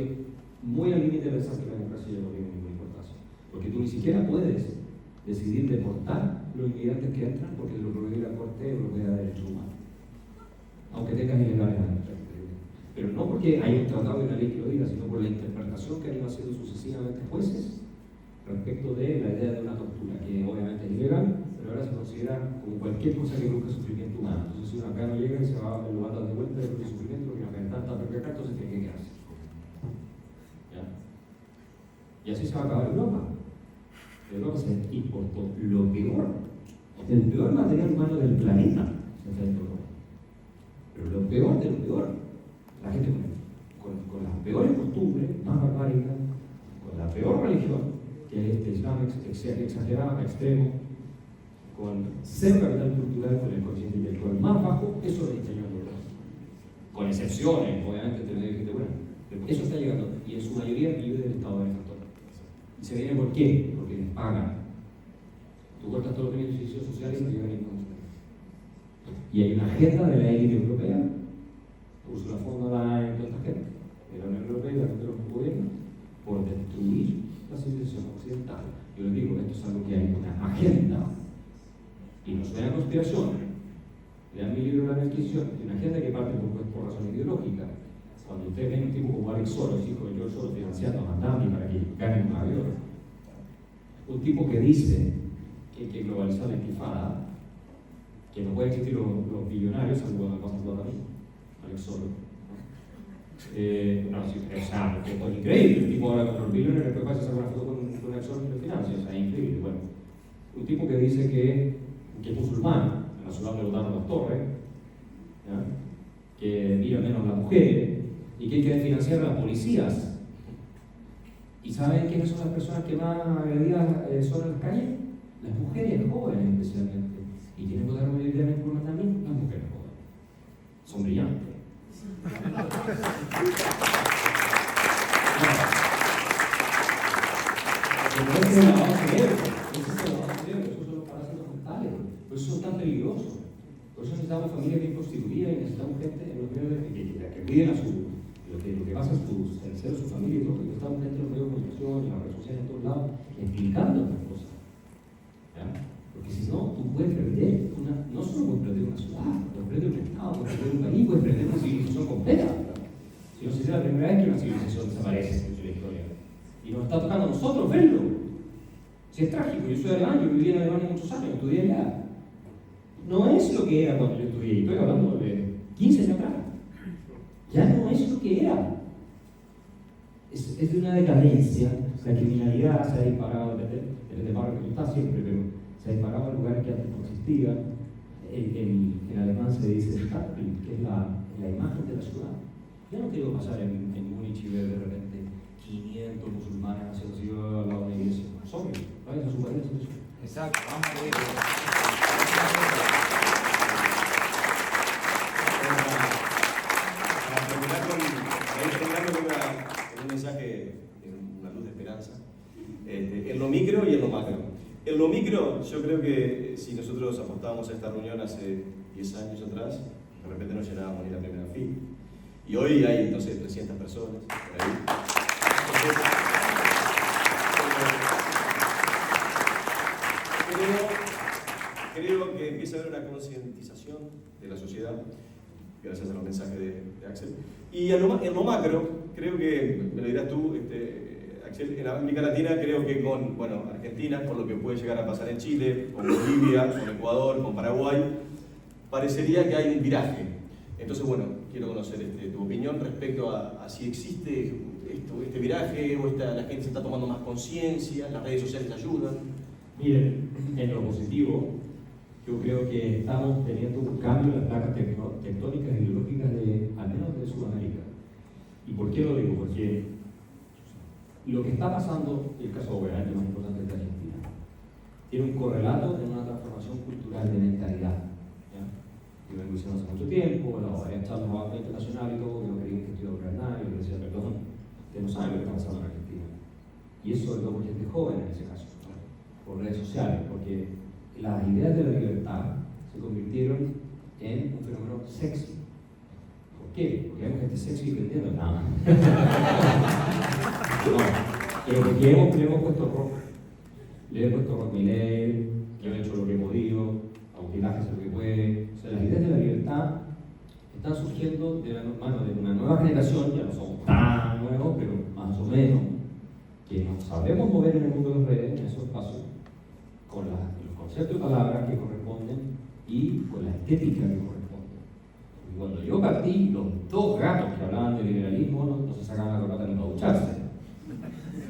muy al límite de pensar que la democracia ya no tiene ninguna importancia. Porque tú ni siquiera puedes decidir deportar los inmigrantes que entran porque te lo prohíbe la Corte Europea de Derechos Humanos. Aunque tengas ilegales adentro. Pero no porque hay un tratado y una ley que lo diga, sino por la interpretación que han ido haciendo sucesivamente jueces respecto de la idea de una tortura, que obviamente es ilegal, pero ahora se considera como cualquier cosa que busque sufrimiento humano. Entonces, si una acá no llega y se va, lo mandan de vuelta de propio sufrimiento, porque no tanta perpecar, entonces tiene que quedarse. ¿Ya? Y así se va a acabar Europa. Europa se importó lo peor, el peor material humano del planeta, se fue en Europa. Pero lo peor de lo peor, la gente con las peores costumbres, más barbáricas, con la peor religión, que es este Islam exagerado, extremo, con cero capital cultural, con el coeficiente intelectual más bajo, eso es el diseño de Europa. Con excepciones, obviamente, tener gente buena. Pero eso está llegando, y en su mayoría vive del Estado benefactor. ¿Y se viene por qué? Porque les pagan. Tú cortas todos los beneficios sociales y no llega ningún. Y hay una agenda de la élite europea, Ursula von der Leyen, toda esta gente, de la Unión Europea y de los gobiernos, por destruir la civilización occidental. Yo les digo, esto es algo que hay una agenda, y no suena conspiración. Lean mi libro La Inquisición, una agenda que parte por razones ideológicas. Cuando ustedes ven un tipo como Alex Soros, hijo de George Soros, financiando a Mandami para que ganen un avión, un tipo que dice que hay que globalizar la intifada, que no pueden existir los billonarios, algo que me pasa todo a mí, Alex Soros. No, sí, o sea, esto es increíble. El tipo ahora con los billonarios, después pasa a hacer una foto con Alex Soros y lo financia, o sea, es increíble. Bueno, un tipo que dice que es musulmán, en la ciudad de Lautaro Las Torres, ¿ya? Que mira menos a las mujeres y que hay que financiar a las policías. ¿Y saben quiénes son las personas que más agredidas son en las calles? Las mujeres jóvenes, especialmente. ¿Y quiénes votaron mayoritariamente por también? Las mujeres jóvenes. Son brillantes. Pero ese es el lavado de cerebro. Esos son los parásitos mentales. Por eso son tan peligrosos. Por eso necesitamos familias bien constituidas y necesitamos gente en los medios que cuiden a lo que pasa en el ser de su familia y todo. Y necesitamos gente en los medios de comunicación y en las redes sociales en todos lados explicando estas cosas. ¿Ya? Porque si no, en un país puede perder una civilización completa. Si no sería la primera vez que una civilización desaparece en la historia. Y nos está tocando a nosotros verlo. Si es trágico, yo soy alemán, yo viví en Alemania muchos años, estudié allá. No es lo que era cuando yo estudié, estoy hablando de 15 años atrás. Ya no es lo que era. Es de una decadencia. La criminalidad se ha disparado, desde el barrio que está siempre, pero se ha disparado en lugares que antes no existían. En alemán se dice Stadtbild, que es la imagen de la ciudad. Yo no quiero pasar en Múnich y ver de repente 500 musulmanes haciendo así al lado de la iglesia. Sorry, vayan a su país. Exacto, vamos a ver. Para terminar con un mensaje, una luz de esperanza, en lo micro y en lo macro. En lo micro, yo creo que si nosotros apostábamos a esta reunión hace 10 años atrás, de repente nos llenábamos ni la primera fila. Y hoy hay, no sé, 300 personas por ahí. Creo que empieza a haber una concientización de la sociedad, gracias a los mensajes de Axel. Y en lo macro, creo que, me lo dirás tú, Axel, en América Latina creo que con Argentina, con lo que puede llegar a pasar en Chile, con Bolivia, con Ecuador, con Paraguay, parecería que hay un viraje. Entonces, quiero conocer tu opinión respecto a si existe este viraje o la gente se está tomando más conciencia, las redes sociales ayudan. Miren, en lo positivo, yo creo que estamos teniendo un cambio en las placas tectónicas ideológicas al menos de Sudamérica. ¿Y por qué lo digo? Porque lo que está pasando, el caso obviamente más importante es de Argentina, tiene un correlato en una transformación cultural de mentalidad. Yo vengo diciendo hace mucho tiempo, había echado los actos internacionales y todo, que no querían que estudiara Bernal, y yo decía, perdón, ustedes no saben lo que está pasando en Argentina. Y eso es por gente joven en ese caso, por redes sociales, porque las ideas de la libertad se convirtieron en un fenómeno sexy. ¿Por qué? Porque hay gente sexy vendiendo nada. No, pero porque le hemos puesto rock. Le he puesto rock Milei, yo he hecho lo que he podido, autilaje hace lo que puede. O sea, las ideas de la libertad están surgiendo de la mano de una nueva generación, ya no somos tan nuevos, pero más o menos, que nos sabemos mover en el mundo de las redes, en esos espacios, con los conceptos y palabras que corresponden y con la estética que corresponde. Y cuando yo partí, los dos gatos que hablaban de liberalismo no se sacaban la corbata ni para ducharse.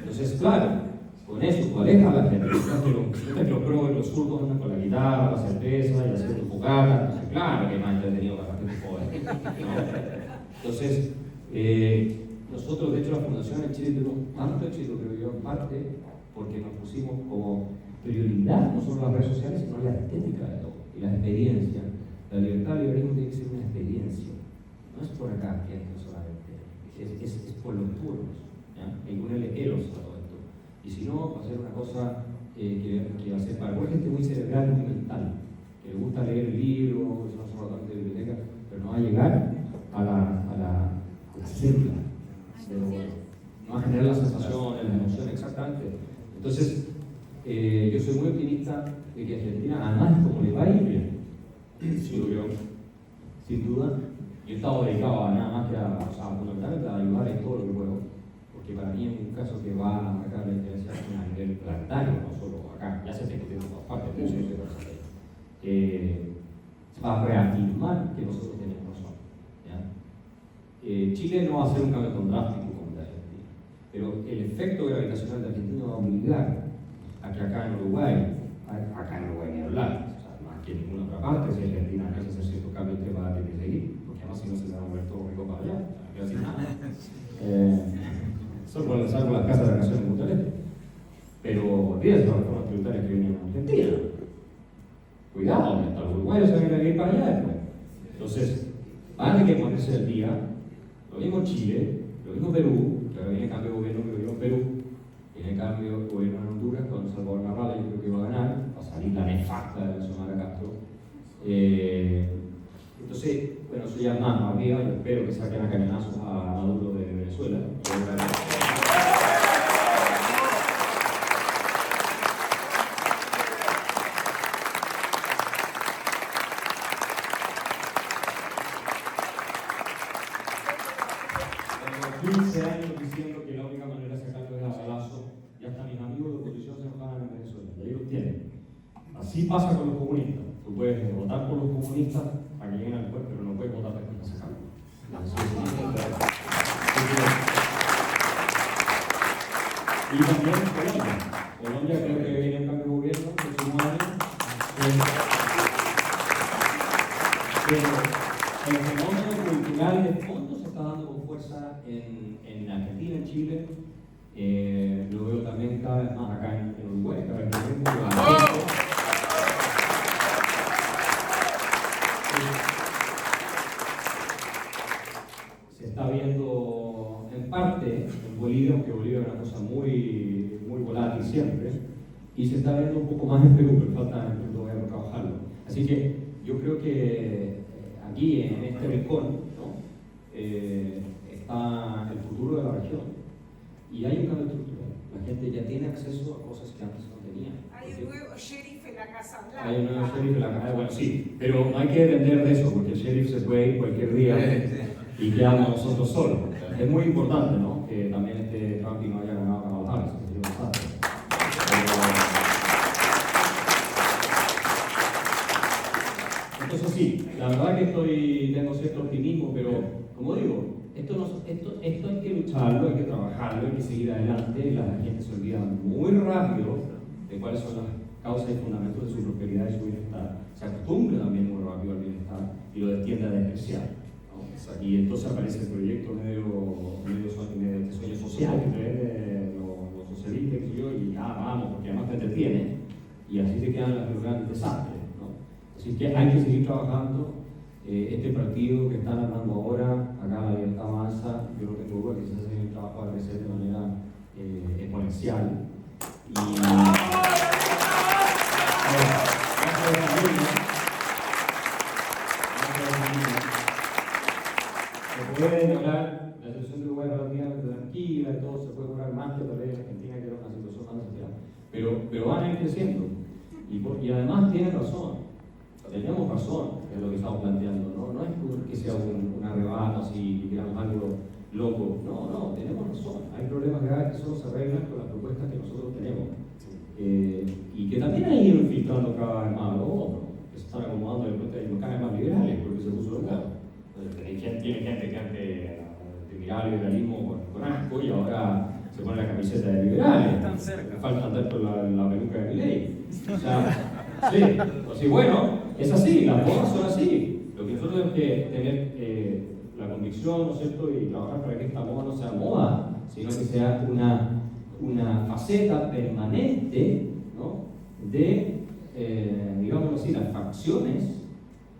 Entonces, claro, con eso tú alejas a la gente. Que los pros y los zurdos andan con la guitarra, la cerveza y haciendo fogata. Entonces, claro que es más entretenido para la gente joven, ¿no? Entonces, nosotros, de hecho, la Fundación en Chile tuvimos tanto éxito, creo yo, en parte, porque nos pusimos como prioridad no solo las redes sociales, sino la estética de todo y la experiencia. La libertad, el liberalismo tiene que ser una experiencia. No es por acá, solamente. Es por los puros. Y ponerle eros a todo esto. Y si no, va a ser una cosa que va a ser para gente muy cerebral, muy mental, que le gusta leer el libro, que no solo tanto de biblioteca, pero no va a llegar a la célula. No va a generar las sensaciones, las emociones, exactamente. Entonces, yo soy muy optimista de que Argentina, además, como le va a ir bien, sin duda, yo he estado dedicado a nada más que fundamentalmente a ayudar en todo lo que puedo, porque para mí es un caso que va a marcar la diferencia a nivel planetario, no solo acá, ya se está discutiendo en todas partes, pero sí se va a reafirmar que nosotros tenemos razón. Chile no va a ser un cambio tan drástico como el de Argentina, pero el efecto gravitacional de Argentina va a obligar a que acá en Uruguay ni hablar, o sea, más que en ninguna otra parte, si Argentina hace hacer ciertos cambios, usted va a tener que seguir, porque además si no se va a mover todo rico para allá, no quiero decir nada. Salvo las casas de vacaciones en Punta del Este. Pero olvídate de las reformas tributarias que vienen en Argentina. Cuidado, hasta los uruguayos se van a ir para allá después. Entonces, van a tener que ponerse al día. Lo mismo Chile, lo mismo Perú, que ahora viene cambio de gobierno, que lo mismo Perú, viene cambio de gobierno en Honduras, con Salvador Narrala, yo creo que va a ganar, va a salir la nefasta de Xiomara Castro. Entonces, bueno, eso ya es más arriba, yo espero que saquen a cañonazos a Maduro de Venezuela. Así pasa con los comunistas. Tú puedes votar por los comunistas para que lleguen al poder, pero no puedes votar después para sacarlos. Y también Colombia. Colombia creo que viene un cambio de gobierno el próximo año. Pero el fenómeno cultural de fondo se está dando con fuerza en Argentina, en Chile. Lo veo también cada vez más acá en Uruguay. Cada vez más se está viendo en parte en Bolivia, aunque Bolivia es una cosa muy, muy volátil siempre, y se está viendo un poco más en Perú, pero falta todavía por trabajarlo. Así que yo creo que aquí, en este rincón, ¿no? Está el futuro de la región, y hay un cambio estructural. La gente ya tiene acceso a cosas que antes no tenía. Hay un nuevo sheriff en la Casa Blanca. Hay un nuevo sheriff en la Casa Blanca, bueno, sí, pero no hay que depender de eso, porque el sheriff se puede ir cualquier día y quedamos nosotros solos. Es muy importante, ¿no? Que también Trump no haya ganado Kamala Harris, que sería un desastre. Entonces sí, la verdad que tengo cierto optimismo, pero como digo, esto hay que lucharlo, hay que trabajarlo, hay que seguir adelante. La gente se olvida muy rápido de cuáles son las causas y fundamentos de su prosperidad y su bienestar. Se acostumbra también muy rápido al bienestar y lo tiende a despreciar, ¿no? Y entonces aparece el proyecto medio de sueño social que trae los socialistas y vamos, porque además te entretiene y así te quedan los grandes desastres, ¿no? Así que hay que seguir trabajando. Este partido que están armando ahora, acá la Libertad Avanza, yo no tengo duda que se hace el trabajo a crecer de manera exponencial. Se puede lograr, la situación de Uruguay es relativamente tranquila y todo, se puede lograr más que tal vez en Argentina, que era una situación más desesperada. Pero van a ir creciendo. Y además tienen razón. Tenemos razón en lo que estamos planteando, no es que sea una rebata así, que queramos algo loco, no, tenemos razón. Hay problemas graves que solo se arreglan con las propuestas que nosotros tenemos. Y que también han ido infiltrando cada vez más los otros, que se están acomodando de repente hay locales más liberales, porque se puso loco. Tiene gente que antes miraba el liberalismo con asco y ahora se pone la camiseta de liberales. Están cerca. Falta andar con la peluca de Milei. O sea, sí, bueno, es así, las modas son así. Lo que nosotros tenemos que tener la convicción, ¿no es cierto?, y trabajar para que esta moda no sea moda, sino que sea una faceta permanente, ¿no?, de, digámoslo así, las facciones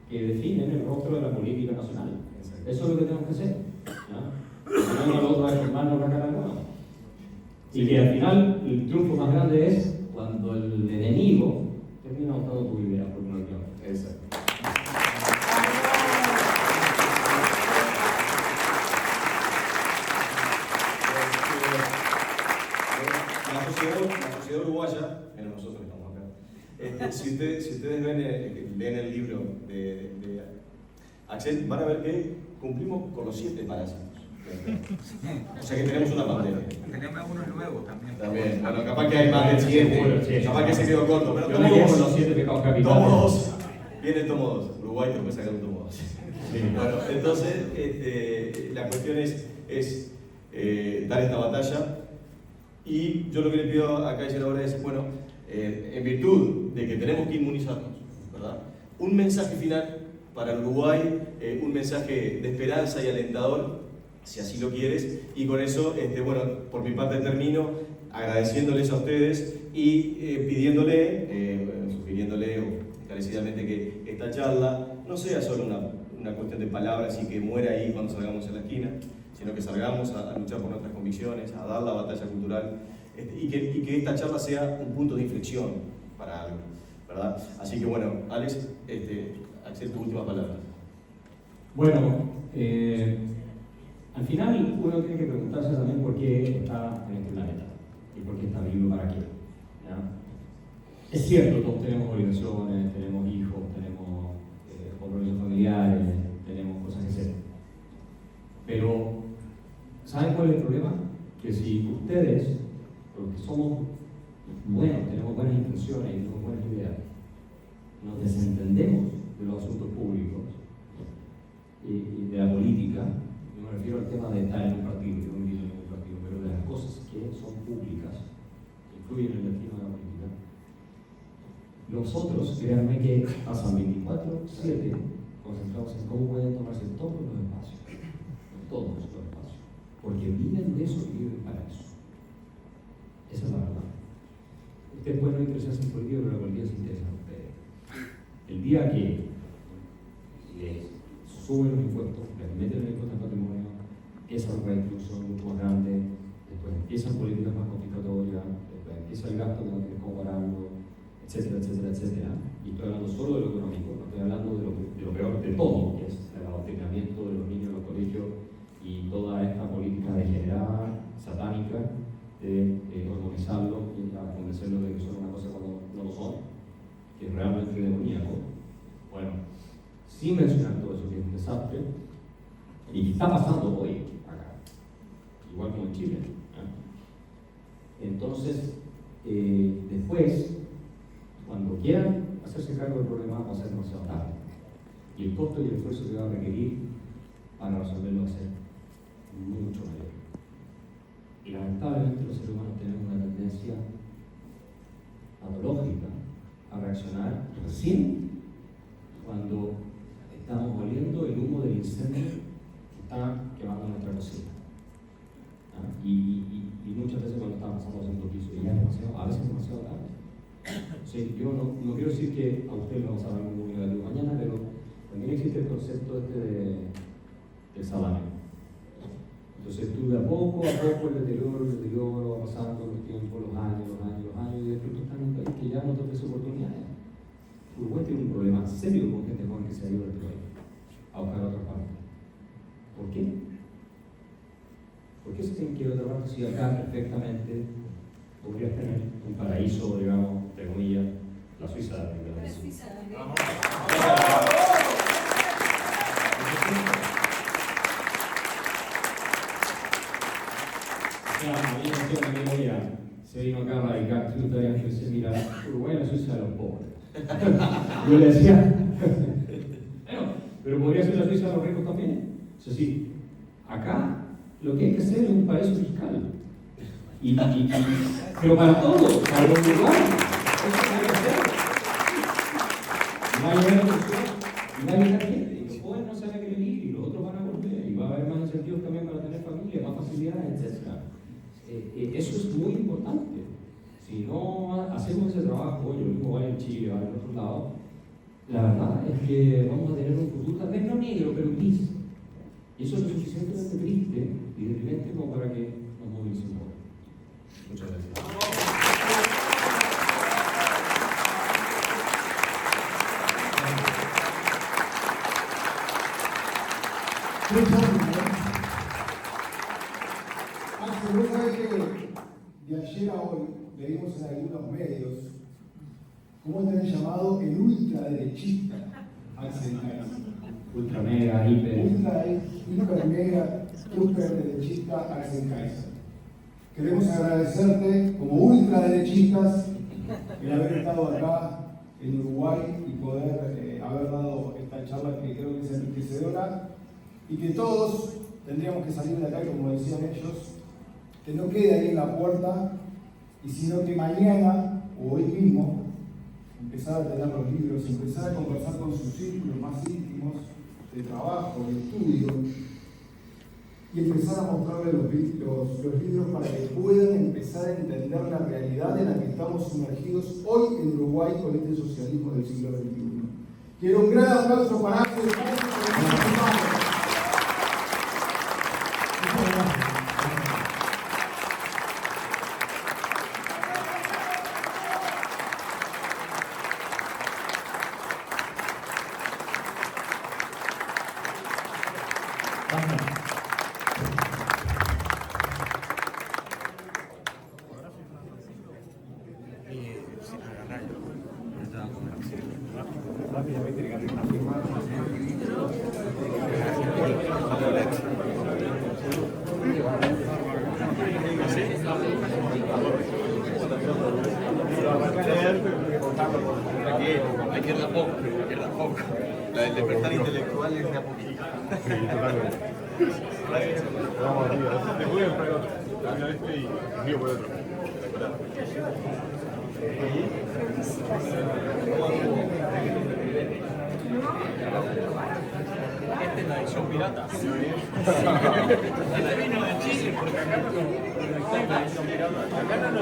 que definen el rostro de la política nacional. Eso es lo que tenemos que hacer, ¿ya? No lo otro es formarnos la cara de nuevo. Y que al final el triunfo más grande es cuando el enemigo termina votando tu idea, porque no quiero. Exacto. La sociedad uruguaya, menos nosotros que estamos acá, si ustedes leen el libro de Axel, van a ver que cumplimos con los 7 parásitos. O sea que tenemos una pandemia. Tenemos unos nuevos también. También, bueno, capaz que hay más del 7, capaz que se quedó corto, pero Yo le llevo los 7 pecados capitales. tomo 2. Viene el tomo 2. Uruguay te puede sacar un tomo 2. Sí. Bueno, entonces la cuestión es dar esta batalla. Y yo lo que le pido a Kaiser ahora es, bueno, en virtud de que tenemos que inmunizarnos, ¿verdad? Un mensaje final para el Uruguay, un mensaje de esperanza y alentador, si así lo quieres, y con eso, bueno, por mi parte termino agradeciéndoles a ustedes y sugiriéndole encarecidamente que esta charla no sea solo una cuestión de palabras y que muera ahí cuando salgamos en la esquina, sino que salgamos a luchar por nuestras convicciones, a dar la batalla cultural, y que esta charla sea un punto de inflexión para algo, ¿verdad? Así que bueno, Alex, Axel, tu última palabra. Bueno, al final uno tiene que preguntarse también por qué está en este planeta y por qué está vivo, para qué, ¿ya? Es cierto, todos tenemos obligaciones, tenemos hijos, tenemos compromisos familiares, tenemos cosas que hacer, pero ¿saben cuál es el problema? Que si ustedes, los que somos buenos, tenemos buenas intenciones y tenemos buenas ideas, nos desentendemos de los asuntos públicos y de la política, no me refiero al tema de estar en un partido, yo no milito en ningún partido, pero de las cosas que son públicas, que influyen en el destino de la política, nosotros, créanme que pasan 24/7 concentrados en cómo pueden tomarse todos los espacios, porque viven de eso y viven para eso. Esa es la verdad. Ustedes pueden no interesarse en política, pero la política se interesa en ustedes. El día que les suben los impuestos, les meten el impuesto al patrimonio, empiezan reducción mucho más grande, después empiezan políticas más confiscatorias, después empieza el gasto que no tienes cómo pararlo, etcétera, etcétera, etcétera. Y estoy hablando solo de lo económico, no estoy hablando de lo peor de todo, que es el adoctrinamiento de los niños en los colegios y toda esta política degenerada, satánica, de hormonizarlo y convencerlo de que son una cosa cuando no lo son, que es realmente demoníaco. Bueno, sin mencionar todo eso que es un desastre, y que está pasando hoy acá, igual como en Chile. Entonces, después, cuando quieran hacerse cargo del problema, va a ser demasiado tarde. Y el costo y el esfuerzo que va a requerir para resolverlo va a ser mucho mayor. Y lamentablemente los seres humanos tenemos una tendencia patológica a reaccionar recién cuando estamos oliendo el humo del incendio que está quemando nuestra cocina. Y muchas veces cuando estamos pasando al segundo piso, y ya a veces demasiado tarde. Sí, yo no quiero decir que a usted le vamos a dar un negativo mañana, pero también existe el concepto del salario. Entonces tú de a poco el deterioro va pasando los tiempos, los años, y después tú estás en un país que ya no te ofrece oportunidades. Uruguay tiene un problema serio con gente joven que se ha ido del país a buscar otra parte. ¿Por qué? ¿Por qué se tienen que ir a otra parte si acá perfectamente podrías tener un paraíso, digamos, entre comillas, la Suiza de América? La Suiza de América. A mí me decía, se vino acá a radicar 30 años y dice, mira, Uruguay es la Suiza de los pobres. Yo le decía, bueno, pero podría ser la Suiza de los ricos también. Eso sí, acá lo que hay que hacer es un paraíso fiscal. Pero para todos, para los uruguayos, eso es lo que hay que hacer. Y va a llegar la opción, y va a llegar gente, y los jóvenes no se van a querer ir, y los otros van a volver, y va a haber más incentivos también para tener familia, más facilidades, etc. Eso es muy importante. Si no hacemos ese trabajo, yo mismo vaya en Chile, vaya en otros lados, la verdad es que vamos a tener un futuro tal vez no negro, pero gris. Y eso es lo suficientemente triste y deprimente como para que nos movilicemos. Muchas gracias. Vos sabés que de ayer a hoy leímos en algunos medios cómo te han llamado el ultraderechista Axel Kaiser. Ultra mega, hiper mega, ultraderechista Axel Kaiser. Queremos agradecerte como ultraderechistas el haber estado acá en Uruguay y poder haber dado esta charla que creo que es enriquecedora y que todos tendríamos que salir de acá, como decían ellos, que no quede ahí en la puerta, y sino que mañana o hoy mismo empezar a tener los libros, empezar a conversar con sus círculos más íntimos de trabajo, de estudio, y empezar a mostrarles los libros para que puedan empezar a entender la realidad en la que estamos sumergidos hoy en Uruguay con este socialismo del siglo XXI. Quiero un gran aplauso para Axel Kaiser. Aquí Hay que ir de a poco, hay que ir de a poco. La del despertar intelectual es de a poquito. Sí, totalmente. Vamos arriba. Te voy a traer otro. Una vez y mío por otro. Esta es la edición pirata. Este vino de Chile porque acá no está la edición pirata. Acá no lo